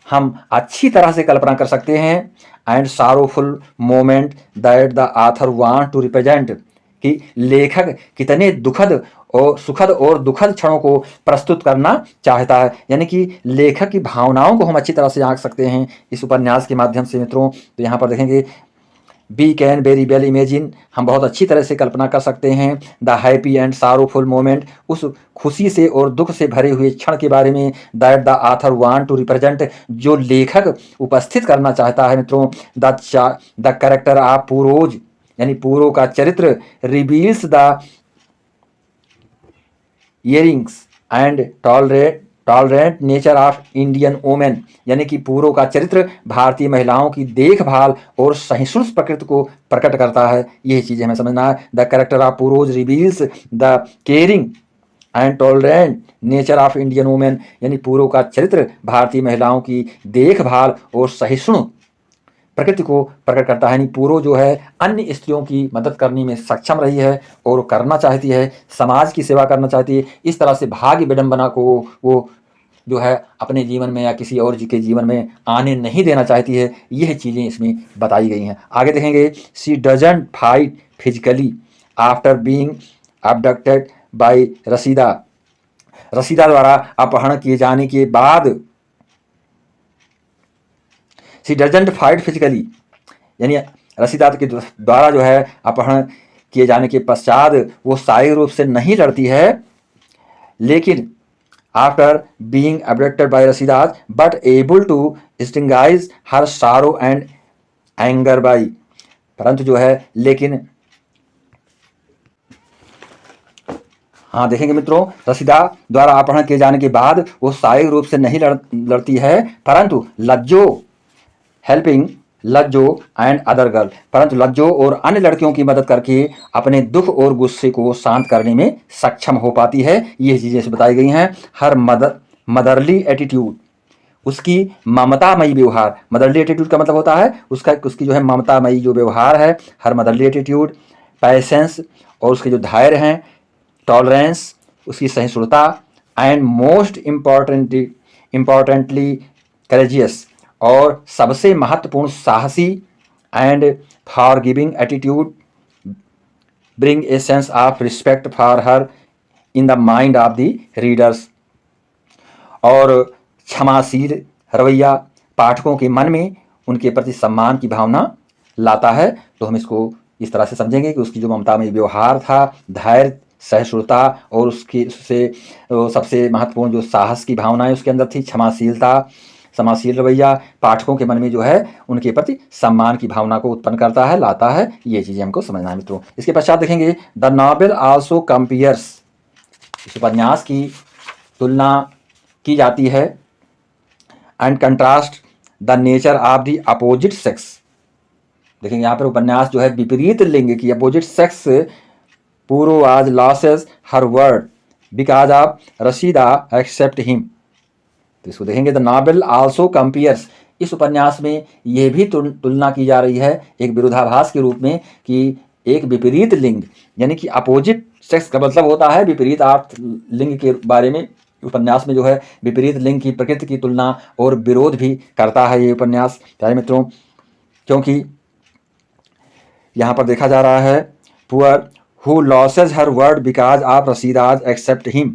हम अच्छी तरह से कल्पना कर सकते हैं and sorrowful moment that the author want to represent, कि लेखक कितने दुखद और सुखद और दुखद क्षणों को प्रस्तुत करना चाहता है। यानी कि लेखक की भावनाओं को हम अच्छी तरह से आंक सकते हैं इस उपन्यास के माध्यम से। मित्रों, तो यहाँ पर देखेंगे we can very well imagine, हम बहुत अच्छी तरह से कल्पना कर सकते हैं the happy and sorrowful moment, उस खुशी से और दुख से भरे हुए क्षण के बारे में। That the author want to represent, जो लेखक उपस्थित करना चाहता है। मित्रों, द कैरेक्टर ऑफ पूरोज, यानी पूरो का चरित्र, reveals the earrings and tolerant nature of Indian women, यानी कि पूरो का चरित्र भारतीय महिलाओं की देखभाल और सहिष्णु प्रकृति को प्रकट करता है। यही चीज़ें हमें समझना है। The character of Puro's reveals the caring and tolerant nature of Indian women, यानी पूरो का चरित्र भारतीय महिलाओं की देखभाल और सहिष्णु प्रकृति को प्रकट करता है। यानी पूरो जो है अन्य स्त्रियों की मदद करने में सक्षम रही है और करना चाहती है, समाज की सेवा करना चाहती है। इस तरह से भाग्य विडंबना को वो जो है अपने जीवन में या किसी और के जीवन में आने नहीं देना चाहती है। यह चीज़ें इसमें बताई गई हैं। आगे देखेंगे। She doesn't fight physically after being abducted by Rashida. Rashida द्वारा अपहरण किए जाने के बाद शी डजंट फाइट फिजिकली, यानी रसीदा के द्वारा जो है अपहरण किए जाने के पश्चात वो शारीरिक रूप से नहीं लड़ती है, लेकिन after being abducted by Rashida's but able to distinguish her sorrow and anger bye, परंतु जो है लेकिन हाँ देखेंगे मित्रों, रसीदा द्वारा अपहरण किए जाने के बाद वो शारीरिक रूप से नहीं लड़ती है, परंतु Lajjo helping Lajjo and other girl, परंतु लज्जो और अन्य लड़कियों की मदद करके अपने दुख और गुस्से को शांत करने में सक्षम हो पाती है। ये चीजें बताई गई हैं। हर मदरली एटीट्यूड, उसकी ममतामयी व्यवहार, मदरली एटीट्यूड का मतलब होता है उसकी जो है ममतामयी जो व्यवहार है, हर मदरली एटीट्यूड, पैसेंस और उसके जो धैर्य हैं, टॉलरेंस उसकी सहिष्णुता, एंड मोस्ट इम्पॉर्टेंटली करेजियस, और सबसे महत्वपूर्ण साहसी, and forgiving attitude bring a sense of respect for her in the mind of the readers, और क्षमाशील रवैया पाठकों के मन में उनके प्रति सम्मान की भावना लाता है। तो हम इसको इस तरह से समझेंगे कि उसकी जो ममता में व्यवहार था, धैर्य, सहिष्णुता, और उसकी उससे सबसे महत्वपूर्ण जो साहस की भावनाएं उसके अंदर थी, क्षमाशीलता, क्षमाशील रवैया पाठकों के मन में जो है उनके प्रति सम्मान की भावना को उत्पन्न करता है, लाता है। ये चीजें हमको समझना है मित्रों। इसके पश्चात देखेंगे द नॉवेल आल्सो कंपेयर्स, इस उपन्यास की तुलना की जाती है, and contrast the nature of the opposite sex. देखेंगे यहाँ पर उपन्यास जो है विपरीत लिंग की, अपोजिट सेक्स, पूरो आज loses her world because of Rashida accept him. तो इसको देखेंगे द नॉवेल आल्सो कंपेयर्स, इस उपन्यास में यह भी तुलना की जा रही है एक विरोधाभास के रूप में कि एक विपरीत लिंग, यानी कि अपोजिट सेक्स का मतलब होता है विपरीत अर्थ लिंग के बारे में उपन्यास में जो है विपरीत लिंग की प्रकृति की तुलना और विरोध भी करता है ये उपन्यास प्यारे मित्रों, क्योंकि यहाँ पर देखा जा रहा है Puro who loses her world because of Rashida's accept him,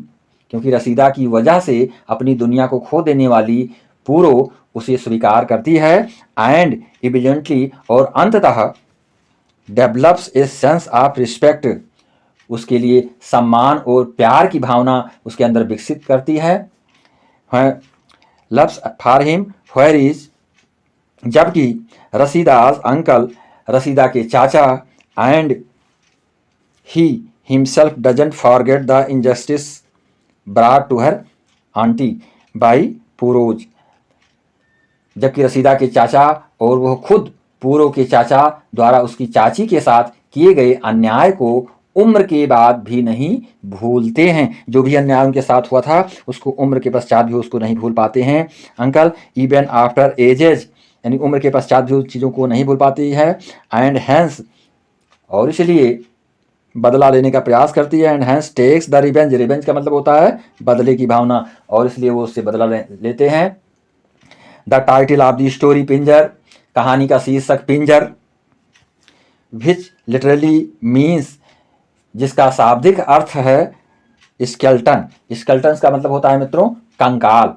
क्योंकि रसीदा की वजह से अपनी दुनिया को खो देने वाली पूरो उसे स्वीकार करती है, एंड इविडेंटली और अंततः develops a sense of respect, उसके लिए सम्मान और प्यार की भावना उसके अंदर विकसित करती है। Loves for him where is, जबकि रसीदास अंकल, रसीदा के चाचा, and he himself doesn't forget the injustice brought to her aunt by Puro's, जबकि रसीदा के चाचा और वह खुद पूरो के चाचा द्वारा उसकी चाची के साथ किए गए अन्याय को उम्र के बाद भी नहीं भूलते हैं। जो भी अन्याय उनके साथ हुआ था उसको उम्र के पश्चात भी उसको नहीं भूल पाते हैं। अंकल इवन आफ्टर एजेज, यानी उम्र के पश्चात भी उस चीज़ों को नहीं भूल पाती है। एंड हैंस, और इसलिए बदला लेने का प्रयास करती है। And hence takes the revenge, revenge का मतलब होता है बदले की भावना, और इसलिए वो उससे बदला लेते हैं। The title of the story Pinjar, कहानी का शीर्षक पिंजर, विच लिटरली मीन्स, जिसका शाब्दिक अर्थ है स्केल्टन। स्केल्टन का मतलब होता है मित्रों कंकाल,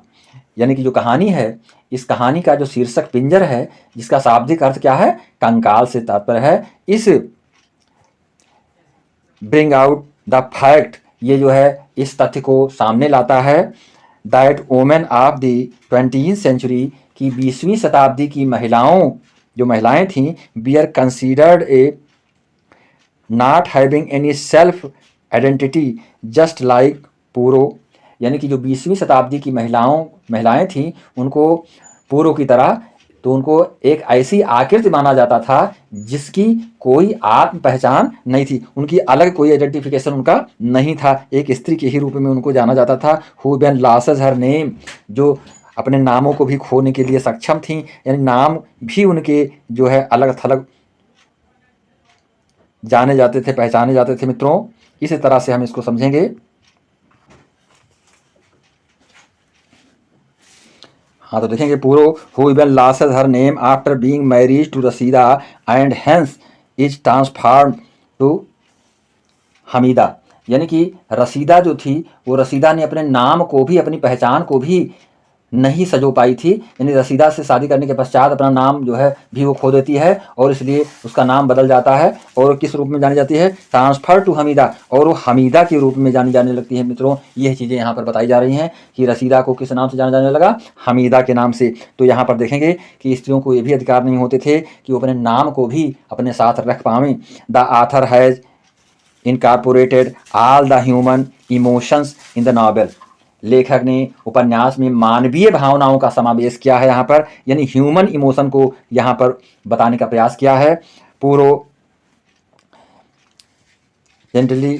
यानी कि जो कहानी है इस कहानी का जो शीर्षक पिंजर है जिसका शाब्दिक अर्थ क्या है, कंकाल से तात्पर्य है। इस ब्रिंग आउट द फैक्ट, ये जो है इस तथ्य को सामने लाता है that women of the 20th century, की 20वीं शताब्दी की महिलाओं, जो महिलाएं थीं, were considered a not having any self identity just like Puro, यानी कि जो 20वीं शताब्दी की महिलाएं थीं उनको पूरो की तरह, तो उनको एक ऐसी आकृति माना जाता था जिसकी कोई आत्म पहचान नहीं थी, उनकी अलग कोई आइडेंटिफिकेशन उनका नहीं था, एक स्त्री के ही रूप में उनको जाना जाता था। Who Ben losses her name, जो अपने नामों को भी खोने के लिए सक्षम थीं, यानी नाम भी उनके जो है अलग थलग जाने जाते थे, पहचाने जाते थे मित्रों। इसी तरह से हम इसको समझेंगे। हाँ तो देखेंगे Puro who even loses her name after being marriage to Rashida and hence is transform to Hamida, यानी कि रसीदा जो थी वो रसीदा ने अपने नाम को भी, अपनी पहचान को भी नहीं सजो पाई थी। यानी रसीदा से शादी करने के पश्चात अपना नाम जो है भी वो खो देती है और इसलिए उसका नाम बदल जाता है और किस रूप में जानी जाती है, ट्रांसफर टू हमीदा, और वो हमीदा के रूप में जानी जाने लगती है। मित्रों यह चीज़ें यहाँ पर बताई जा रही हैं कि रसीदा को किस नाम से जाना जाने लगा, हमीदा के नाम से। तो यहाँ पर देखेंगे कि स्त्रियों को ये भी अधिकार नहीं होते थे कि वो अपने नाम को भी अपने साथ रख पावें। The author has incorporated all the human emotions in the novel. लेखक ने उपन्यास में मानवीय भावनाओं का समावेश किया है यहाँ पर, यानी ह्यूमन इमोशन को यहाँ पर बताने का प्रयास किया है। Puro gently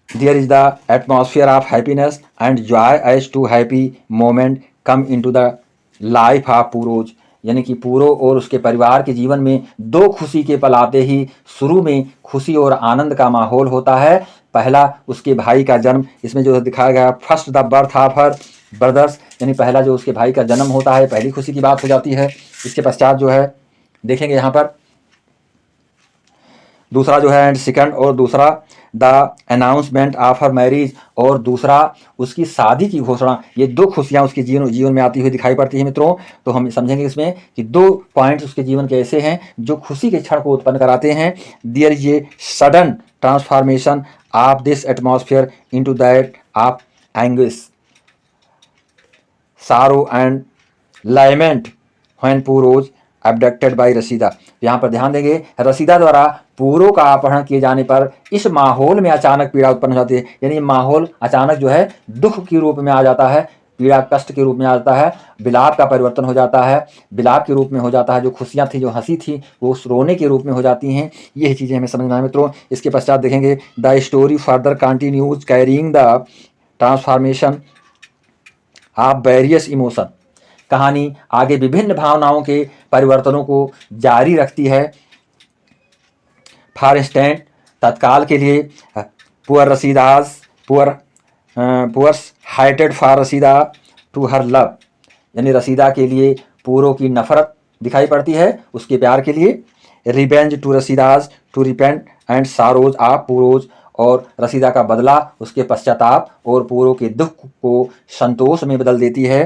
there is the atmosphere of happiness and joy as two happy moment come into the life of Puro's. यानी कि पूरो और उसके परिवार के जीवन में दो खुशी के पल आते ही शुरू में खुशी और आनंद का माहौल होता है। पहला उसके भाई का जन्म, इसमें जो दिखाया गया first the birth of her brothers, यानी पहला जो उसके भाई का जन्म होता है, पहली खुशी की बात हो जाती है। इसके पश्चात जो है देखेंगे यहाँ पर दूसरा जो है एंड सेकंड, और दूसरा the announcement of her marriage, और दूसरा उसकी शादी की घोषणा। ये दो खुशियाँ उसके जीवन में आती हुई दिखाई पड़ती है मित्रों। तो हम समझेंगे इसमें कि दो पॉइंट्स उसके जीवन के ऐसे हैं जो खुशी के क्षण को उत्पन्न कराते हैं। There is a sudden transformation of this atmosphere into that of anguish, sorrow and lament when Puro's abducted by Rashida. यहाँ पर ध्यान देंगे, रसीदा द्वारा पूरो का अपहरण किए जाने पर इस माहौल में अचानक पीड़ा उत्पन्न हो जाती है। यानी माहौल अचानक जो है दुख के रूप में आ जाता है, पीड़ा कष्ट के रूप में आ जाता है, विलाप का परिवर्तन हो जाता है, विलाप के रूप में हो जाता है। जो खुशियाँ थी, जो हंसी थी, वो रोने के रूप में हो जाती हैं। यही चीज़ें हमें समझना है मित्रों। इसके पश्चात देखेंगे the story further continues carrying the transformation of various emotion. कहानी आगे विभिन्न भावनाओं के परिवर्तनों को जारी रखती है। फॉर इंस्टेंट, तत्काल के लिए पुअर रसीदास पुअर्स हाइटेड for Rashida to her love, यानी रसीदा के लिए पूरो की नफरत दिखाई पड़ती है उसके प्यार के लिए। Revenge to Rashida's to repent and sorrows of Puro's, और रसीदा का बदला उसके पश्चाताप और पूरो के दुख को संतोष में बदल देती है।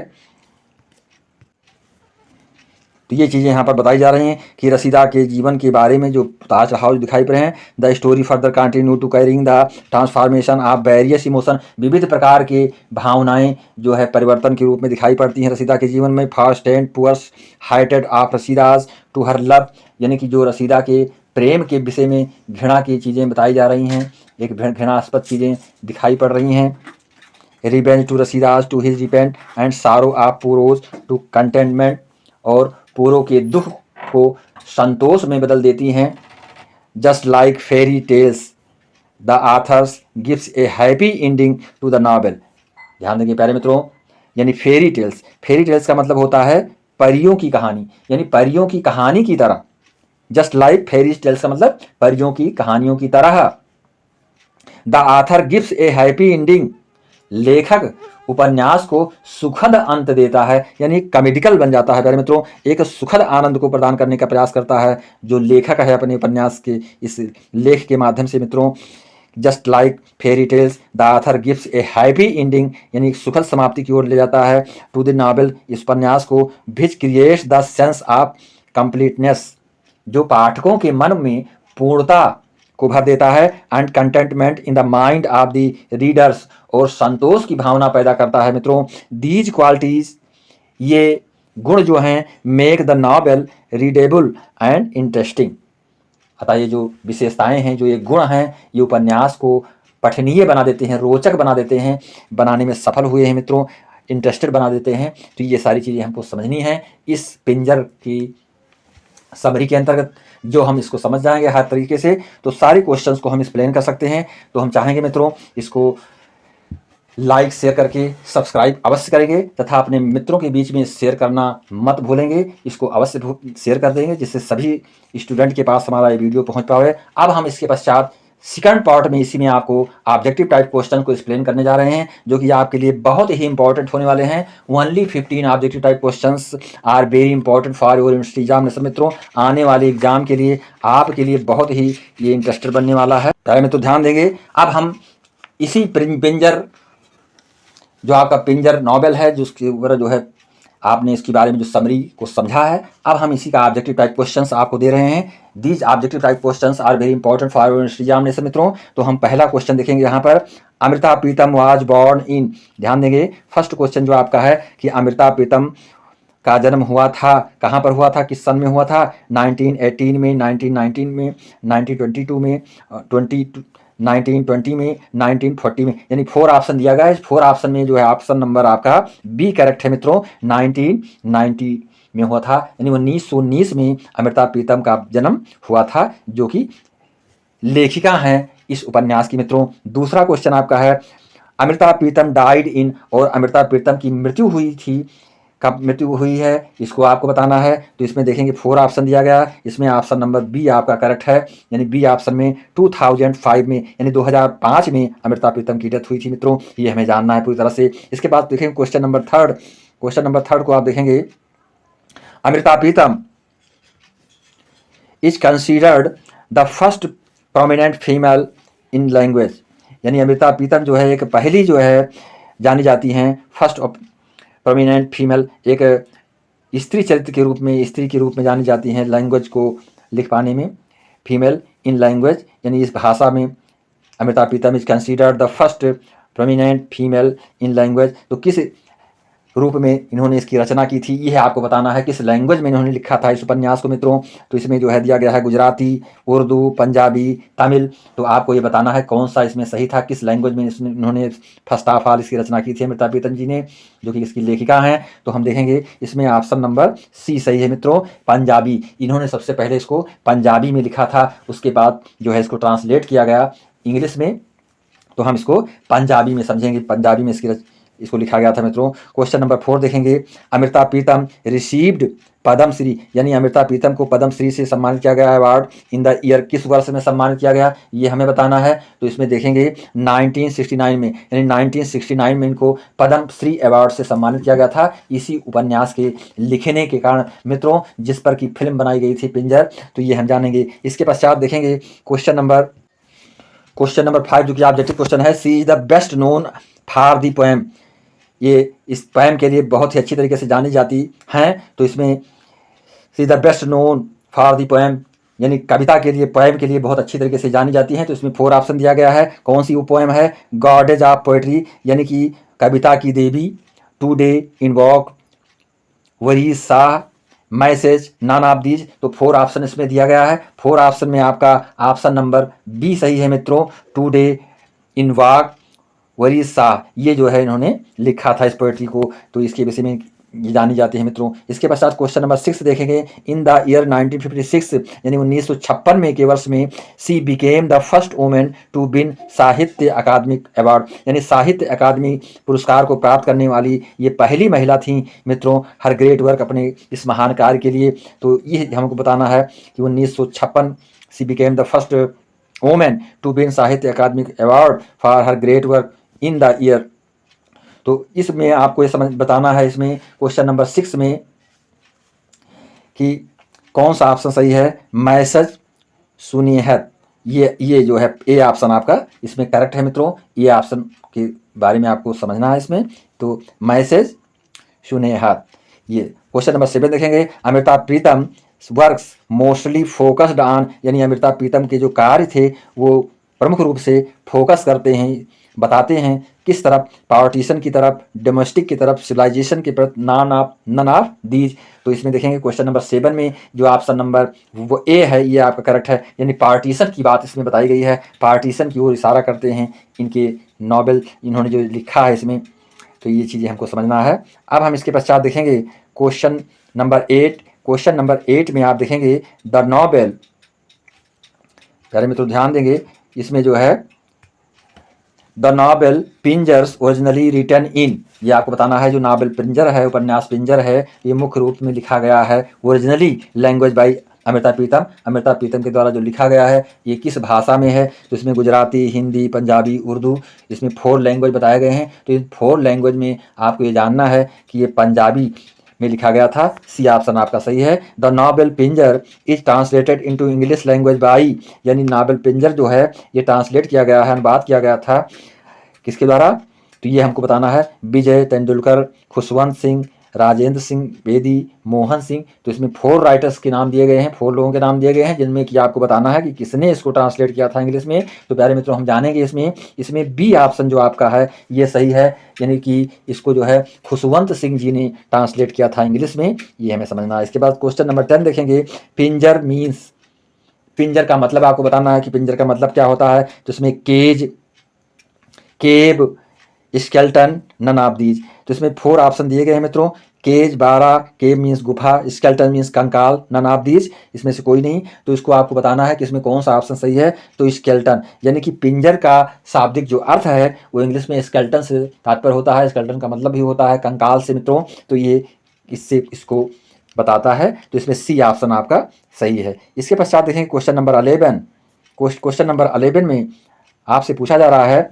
तो ये चीज़ें यहाँ पर बताई जा रही हैं कि रसीदा के जीवन के बारे में जो उतार चढ़ाव दिखाई पड़े हैं। The story further continue to carrying the transformation of various emotion, विविध प्रकार के भावनाएं जो है परिवर्तन के रूप में दिखाई पड़ती हैं रसीदा के जीवन में। फर्स्ट एंड पुअर्स हाइटेड of Rashida's to her love, यानी कि जो रसीदा के प्रेम के विषय में घृणा की चीज़ें बताई जा रही हैं, एक घृणास्पद चीज़ें दिखाई पड़ रही हैं। Revenge to Rashida's to his repent and sorrow of Puro's to contentment, और पूरो के दुख को संतोष में बदल देती हैं। Just like fairy tales the authors gives a happy ending to the novel. ध्यान देंगे प्यारे मित्रों, यानी फेरी टेल्स का मतलब होता है परियों की कहानी, यानी परियों की कहानी की तरह। जस्ट लाइक फेरी टेल्स का मतलब परियों की कहानियों की तरह। The author gives a happy ending, लेखक उपन्यास को सुखद अंत देता है, यानी कॉमेडिकल बन जाता है प्यारे मित्रों, एक सुखद आनंद को प्रदान करने का प्रयास करता है जो लेखक है अपने उपन्यास के इस लेख के माध्यम से मित्रों। Just like fairy tales the author gives a happy ending, यानी सुखद समाप्ति की ओर ले जाता है टू द नॉवेल, इस उपन्यास को। Which creates the sense of completeness, जो पाठकों के मन में पूर्णता को भर देता है, and contentment in the mind of the readers, और संतोष की भावना पैदा करता है मित्रों। दीज क्वालिटीज, ये गुण जो हैं, make the novel readable and interesting. अतः ये जो विशेषताएं हैं, जो ये गुण हैं, ये उपन्यास को पठनीय बना देते हैं, रोचक बना देते हैं, बनाने में सफल हुए हैं मित्रों, इंटरेस्टेड बना देते हैं। तो ये सारी चीज़ें हमको समझनी है इस पिंजर की समरी के अंतर्गत। जो हम इसको समझ जाएंगे हर तरीके से, तो सारे क्वेश्चंस को हम एक्सप्लेन कर सकते हैं। तो हम चाहेंगे मित्रों इसको लाइक शेयर करके सब्सक्राइब अवश्य करेंगे, तथा अपने मित्रों के बीच में शेयर करना मत भूलेंगे। इसको अवश्य शेयर कर देंगे जिससे सभी स्टूडेंट के पास हमारा ये वीडियो पहुंच पाए। अब हम इसके पश्चात सेकंड पार्ट में इसी में आपको ऑब्जेक्टिव टाइप क्वेश्चन को एक्सप्लेन करने जा रहे हैं, जो कि आपके लिए बहुत ही इंपॉर्टेंट होने वाले हैं। Only 15 objective type questions are very important for your university examination मित्रों। आने वाले एग्जाम के लिए आपके लिए बहुत ही ये इंटरेस्टेड बनने वाला है। प्यारे मित्रों ध्यान देंगे, अब हम इसी पिंजर, जो आपका पिंजर नॉवेल है, जिसके ऊपर जो है आपने इसके बारे में जो समरी को समझा है, अब हम इसी का ऑब्जेक्टिव टाइप क्वेश्चंस आपको दे रहे हैं। These objective type questions are very important for examination मित्रों। तो हम पहला क्वेश्चन देखेंगे यहाँ पर, Amrita Pritam was born in, ध्यान देंगे फर्स्ट क्वेश्चन जो आपका है कि अमृता प्रीतम का जन्म हुआ था, कहाँ पर हुआ था, किस सन में हुआ था, 1918 में, 1919 में, 1922 में, 1920 में, 1940 में, यानी 4 ऑप्शन दिया गया है। 4 ऑप्शन में जो है ऑप्शन नंबर आपका बी करेक्ट है मित्रों, 1990 में हुआ था, यानी 1919 में अमृता प्रीतम का जन्म हुआ था, जो कि लेखिका हैं इस उपन्यास की मित्रों। दूसरा क्वेश्चन आपका है, अमृता प्रीतम डाइड इन, और अमृता प्रीतम की मृत्यु हुई थी, कब मृत्यु हुई है, इसको आपको बताना है। तो इसमें देखेंगे 4 ऑप्शन दिया गया, इसमें ऑप्शन नंबर बी आपका करेक्ट है, यानी बी ऑप्शन में 2005 में, यानी 2005 में अमृता प्रीतम की डेथ हुई थी मित्रों। ये हमें जानना है पूरी तरह से। इसके बाद देखेंगे क्वेश्चन नंबर थर्ड को आप देखेंगे, Amrita Pritam is considered the first prominent female in language, यानी अमृता प्रीतम जो है एक पहली जो है जानी जाती हैं फर्स्ट प्रोमिनेंट फीमेल, एक स्त्री चरित्र के रूप में, स्त्री के रूप में जानी जाती हैं लैंग्वेज को लिख पाने में, फीमेल इन लैंग्वेज, यानी इस भाषा में Amrita Pritam is considered the first prominent female in language. तो किस रूप में इन्होंने इसकी रचना की थी, यह आपको बताना है, किस लैंग्वेज में इन्होंने लिखा था इस उपन्यास को मित्रों। तो इसमें जो है दिया गया है गुजराती, उर्दू, पंजाबी, तमिल। तो आपको ये बताना है कौन सा इसमें सही था, किस लैंग्वेज में इन्होंने फर्स्ट ऑफ ऑल इसकी रचना की थी अमृता प्रीतम जी ने, जो कि इसकी लेखिका हैं। तो हम देखेंगे इसमें ऑप्शन नंबर सी सही है मित्रों, पंजाबी। इन्होंने सबसे पहले इसको पंजाबी में लिखा था, उसके बाद जो है इसको ट्रांसलेट किया गया इंग्लिश में, तो हम इसको पंजाबी में समझेंगे, पंजाबी में इसको लिखा गया था मित्रों। क्वेश्चन नंबर 4 देखेंगे, अमृता प्रीतम रिसीव्ड पद्मश्री, यानी अमृता प्रीतम को पद्मश्री से सम्मानित किया गया अवार्ड इन द ईयर, किस वर्ष में सम्मानित किया गया, ये हमें बताना है। तो इसमें देखेंगे 1969 में, यानी 1969 में इनको पद्मश्री अवार्ड से सम्मानित किया गया था, इसी उपन्यास के लिखने के कारण मित्रों, जिस पर की फिल्म बनाई गई थी पिंजर। तो ये हम जानेंगे। इसके पश्चात देखेंगे क्वेश्चन नंबर 5, जो कि ऑब्जेक्टिव क्वेश्चन है, she is the best known for the poem, ये इस पोएम के लिए बहुत ही अच्छी तरीके से जानी जाती हैं। तो इसमें see the best known for the poem, यानी कविता के लिए, पोएम के लिए बहुत अच्छी तरीके से जानी जाती हैं। तो इसमें 4 ऑप्शन दिया गया है, कौन सी वो पोएम है, गॉडेज ऑफ पोएट्री, यानी कि कविता की देवी, today invoke, Waris Shah, message, none of these. तो 4 ऑप्शन इसमें दिया गया है। 4 ऑप्शन में आपका ऑप्शन नंबर बी सही है मित्रों, टुडे इनवॉक, वरीज शाह, ये जो है इन्होंने लिखा था इस पोएट्री को। तो इसके विषय में ये जानी जाती है मित्रों। इसके पश्चात क्वेश्चन नंबर 6 देखेंगे, इन द ईयर 1956, यानी 1956 में के वर्ष में, she became the first women to win Sahitya academic award, यानी साहित्य अकादमी पुरस्कार को प्राप्त करने वाली ये पहली महिला थी मित्रों, हर ग्रेट वर्क, अपने इस महान कार्य के लिए। तो ये हमको बताना है कि 1956 she became the first women to win Sahitya academic award for her great work in the year. तो इसमें आपको ये समझ बताना है, इसमें क्वेश्चन नंबर 6 में, कि कौन सा ऑप्शन सही है, मैसेज सुनिए है, ये जो है ए ऑप्शन आपका इसमें करेक्ट है मित्रों। ये ऑप्शन के बारे में आपको समझना है इसमें। तो मैसेज सुनिए हाथ, ये क्वेश्चन नंबर 7 देखेंगे, अमृता प्रीतम वर्क्स मोस्टली फोकस्ड ऑन, यानी अमृता प्रीतम के जो कार्य थे वो प्रमुख रूप से फोकस करते हैं, बताते हैं किस तरफ, पार्टीशन की तरफ, डोमेस्टिक की तरफ, सिविलाइजेशन की तरफ, नन ऑफ दीज। तो इसमें देखेंगे क्वेश्चन नंबर 7 में जो ऑप्शन नंबर वो ए है, ये आपका करेक्ट है, यानी पार्टीशन की बात इसमें बताई गई है, पार्टीशन की ओर इशारा करते हैं इनके नॉवेल, इन्होंने जो लिखा है इसमें। तो ये चीज़ें हमको समझना है। अब हम इसके पश्चात देखेंगे क्वेश्चन नंबर 8। क्वेश्चन नंबर 8 में आप देखेंगे द नॉवेल, प्यारे मित्रों ध्यान देंगे, इसमें जो है the novel Pinjar's originally written in, ये आपको बताना है, जो नावल पिंजर है, उपन्यास पिंजर है, ये मुख्य रूप में लिखा गया है ओरिजिनली लैंग्वेज बाई अमृता प्रीतम, अमृता प्रीतम के द्वारा जो लिखा गया है, ये किस भाषा में है। तो इसमें गुजराती, हिंदी, पंजाबी, उर्दू, इसमें 4 लैंग्वेज बताए गए हैं। तो इन 4 लैंग्वेज में आपको ये जानना है कि ये पंजाबी में लिखा गया था। सी ऑप्शन आपका सही है। The novel Pinjar is translated into English language by, यानी नॉबेल पिंजर जो है ये ट्रांसलेट किया गया है, अनुवाद किया गया था किसके द्वारा, तो ये हमको बताना है। विजय तेंदुलकर, खुशवंत सिंह, राजेंद्र सिंह बेदी, मोहन सिंह। तो इसमें 4 राइटर्स के नाम दिए गए हैं, 4 लोगों के नाम दिए गए हैं, जिनमें कि आपको बताना है कि किसने इसको ट्रांसलेट किया था इंग्लिश में। तो प्यारे मित्रों हम जानेंगे इसमें बी ऑप्शन जो आपका है ये सही है, यानी कि इसको जो है खुशवंत सिंह जी ने ट्रांसलेट किया था इंग्लिश में, ये हमें समझना है। इसके बाद क्वेश्चन नंबर 10 देखेंगे। पिंजर मीन्स, पिंजर का मतलब आपको बताना है कि पिंजर का मतलब क्या होता है। तो इसमें cage, cave, skeleton, none of these. तो इसमें 4 ऑप्शन दिए गए हैं मित्रों। केज 12, केब मीन्स गुफा, स्केल्टन मीन्स कंकाल, नन ऑफ दीज इसमें से कोई नहीं। तो इसको आपको बताना है कि इसमें कौन सा ऑप्शन सही है। तो स्केल्टन, यानी कि पिंजर का शाब्दिक जो अर्थ है वो इंग्लिश में स्केल्टन से तात्पर्य होता है। स्केल्टन का मतलब भी होता है कंकाल से मित्रों। तो ये इससे इसको बताता है। तो इसमें सी ऑप्शन आपका सही है। इसके पश्चात देखेंगे क्वेश्चन नंबर 11। क्वेश्चन नंबर 11 में आपसे पूछा जा रहा है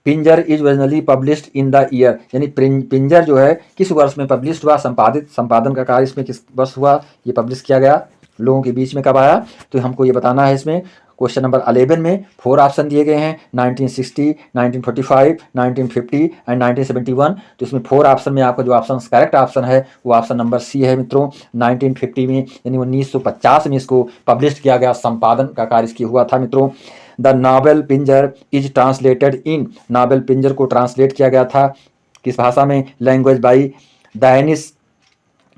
Pinjar is originally published in the year, यानी पिंजर जो है किस वर्ष में पब्लिश हुआ, संपादन का कार्य इसमें किस वर्ष हुआ, ये पब्लिश किया गया, लोगों के बीच में कब आया। तो हमको ये बताना है। इसमें क्वेश्चन नंबर 11 में 4 ऑप्शन दिए गए हैं, 1960, 1945, 1950 एंड 1971। तो इसमें 4 ऑप्शन में आपका जो ऑप्शन करेक्ट ऑप्शन है वो ऑप्शन नंबर सी है मित्रों। 1950 में, यानी 1950 में इसको पब्लिश किया गया, संपादन का कार्य इसकी हुआ था मित्रों। The novel Pinjar is translated in, novel Pinjar को ट्रांसलेट किया गया था किस भाषा में, लैंग्वेज बाई डेनिस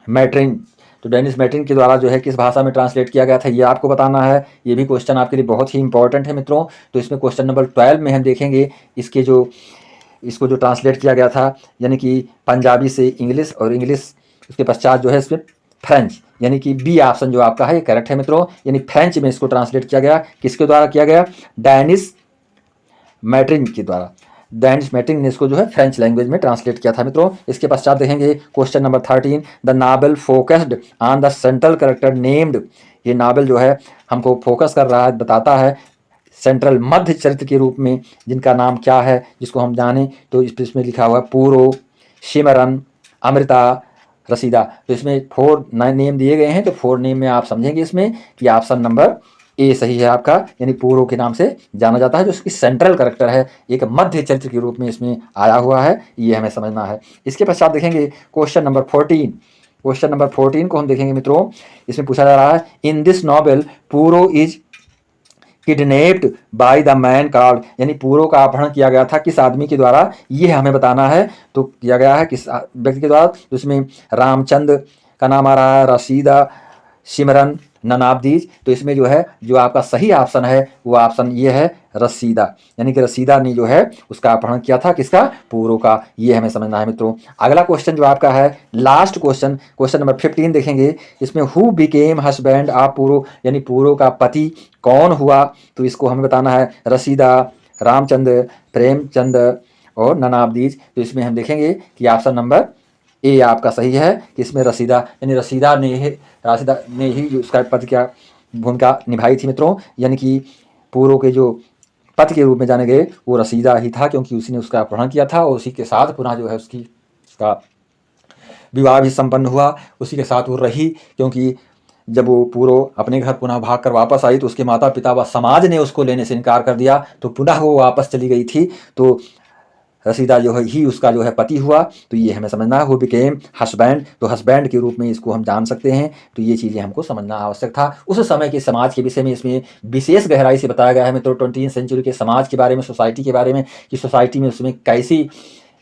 मैट्रिन। तो डेनिस मैट्रिन के द्वारा जो है किस भाषा में ट्रांसलेट किया गया था ये आपको बताना है। ये भी क्वेश्चन आपके लिए बहुत ही इंपॉर्टेंट है मित्रों। तो इसमें क्वेश्चन नंबर 12 में हम देखेंगे इसको जो ट्रांसलेट किया गया था, यानी कि पंजाबी से इंग्लिश और इंग्लिश उसके पश्चात जो है इसमें फ्रेंच, यानी कि बी ऑप्शन जो आपका है ये करेक्ट है मित्रों। यानी फ्रेंच में इसको ट्रांसलेट किया गया, किसके द्वारा किया गया, डेनिस मैट्रिन के द्वारा। डेनिस मैट्रिन ने इसको जो है फ्रेंच लैंग्वेज में ट्रांसलेट किया था मित्रों। इसके पश्चात देखेंगे question number 13। The novel focused on the central character named, ये नावल जो है हमको फोकस कर रहा है, बताता है सेंट्रल मध्य चरित्र के रूप में जिनका नाम क्या है, जिसको हम जाने। तो इसमें लिखा हुआ है पूरो, सिमरन, अमृता, रसीदा। तो इसमें 4 नेम दिए गए हैं। तो 4 नेम में आप समझेंगे इसमें कि ऑप्शन नंबर ए सही है आपका, यानी पूरो के नाम से जाना जाता है, जो उसकी सेंट्रल कैरेक्टर है, एक मध्य चरित्र के रूप में इसमें आया हुआ है, ये हमें समझना है। इसके पश्चात देखेंगे क्वेश्चन नंबर 14। क्वेश्चन नंबर 14 को हम देखेंगे मित्रों। इसमें पूछा जा रहा है इन दिस नॉवेल पूरो is kidnapped by the man called, यानी पूरो का अपहरण किया गया था किस आदमी के द्वारा, ये हमें बताना है। तो किया गया है किस व्यक्ति के द्वारा, तो इसमें रामचंद्र का नाम आ रहा है, रसीदा, सिमरन, नन ऑफ दीज। तो इसमें जो है जो आपका सही ऑप्शन है वो ऑप्शन ये है रसीदा, यानी कि रसीदा ने जो है उसका अपहरण किया था किसका, पूरो का, ये हमें समझना है मित्रों। अगला क्वेश्चन जो आपका है लास्ट क्वेश्चन, क्वेश्चन नंबर 15 देखेंगे। इसमें हु बिकेम हस्बैंड ऑफ पूरो, यानी पूरो का पति कौन हुआ। तो इसको हमें बताना है, रसीदा, रामचंद्र, प्रेमचंद और नन ऑफ दीज। तो इसमें हम देखेंगे कि ऑप्शन नंबर ए आपका सही है कि इसमें रसीदा, यानी रसीदा ने ही उसका पति क्या भूमिका निभाई थी मित्रों, यानी कि पूरो के जो पति के रूप में जाने गए वो रसीदा ही था, क्योंकि उसी ने उसका अपहरण किया था और उसी के साथ पुनः जो है उसका विवाह भी संपन्न हुआ, उसी के साथ वो रही। क्योंकि जब वो पूरो अपने घर पुनः भाग कर वापस आई तो उसके माता पिता व समाज ने उसको लेने से इनकार कर दिया, तो पुनः वो वापस चली गई थी। तो रसीदा जो है ही उसका जो है पति हुआ। तो ये हमें समझना है, वो बिकेम हस्बैंड, तो हस्बैंड के रूप में इसको हम जान सकते हैं। तो ये चीज़ें हमको समझना आवश्यक था। उस समय के समाज के विषय में इसमें विशेष गहराई से बताया गया है मित्रों, 20वीं सेंचुरी के समाज के बारे में, सोसाइटी के बारे में, कि सोसाइटी में उसमें कैसी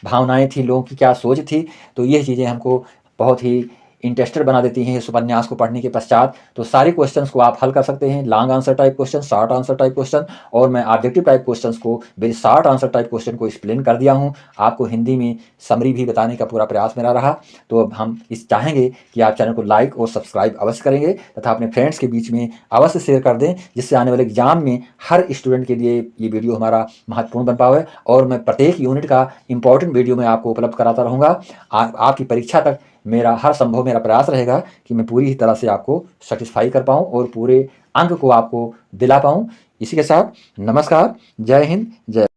भावनाएं थी, लोगों की क्या सोच थी। तो ये चीज़ें हमको बहुत ही इंटरेस्टेड बना देती हैं इस उपन्यास को पढ़ने के पश्चात। तो सारे क्वेश्चंस को आप हल कर सकते हैं, long answer type question, short answer type question, और मैं ऑब्जेक्टिव टाइप क्वेश्चंस को, very short answer type question को एक्सप्लेन कर दिया हूं। आपको हिंदी में समरी भी बताने का पूरा प्रयास मेरा रहा। तो अब हम चाहेंगे कि आप चैनल को लाइक और सब्सक्राइब अवश्य करेंगे तथा अपने फ्रेंड्स के बीच में अवश्य शेयर कर दें, जिससे आने वाले एग्जाम में हर स्टूडेंट के लिए ये वीडियो हमारा महत्वपूर्ण बन पावे। और मैं प्रत्येक यूनिट का इंपॉर्टेंट वीडियो मैं आपको उपलब्ध कराता रहूँगा। आपकी परीक्षा तक मेरा प्रयास रहेगा कि मैं पूरी तरह से आपको सेटिस्फाई कर पाऊँ और पूरे अंक को आपको दिला पाऊँ। इसी के साथ नमस्कार, जय हिंद, जय।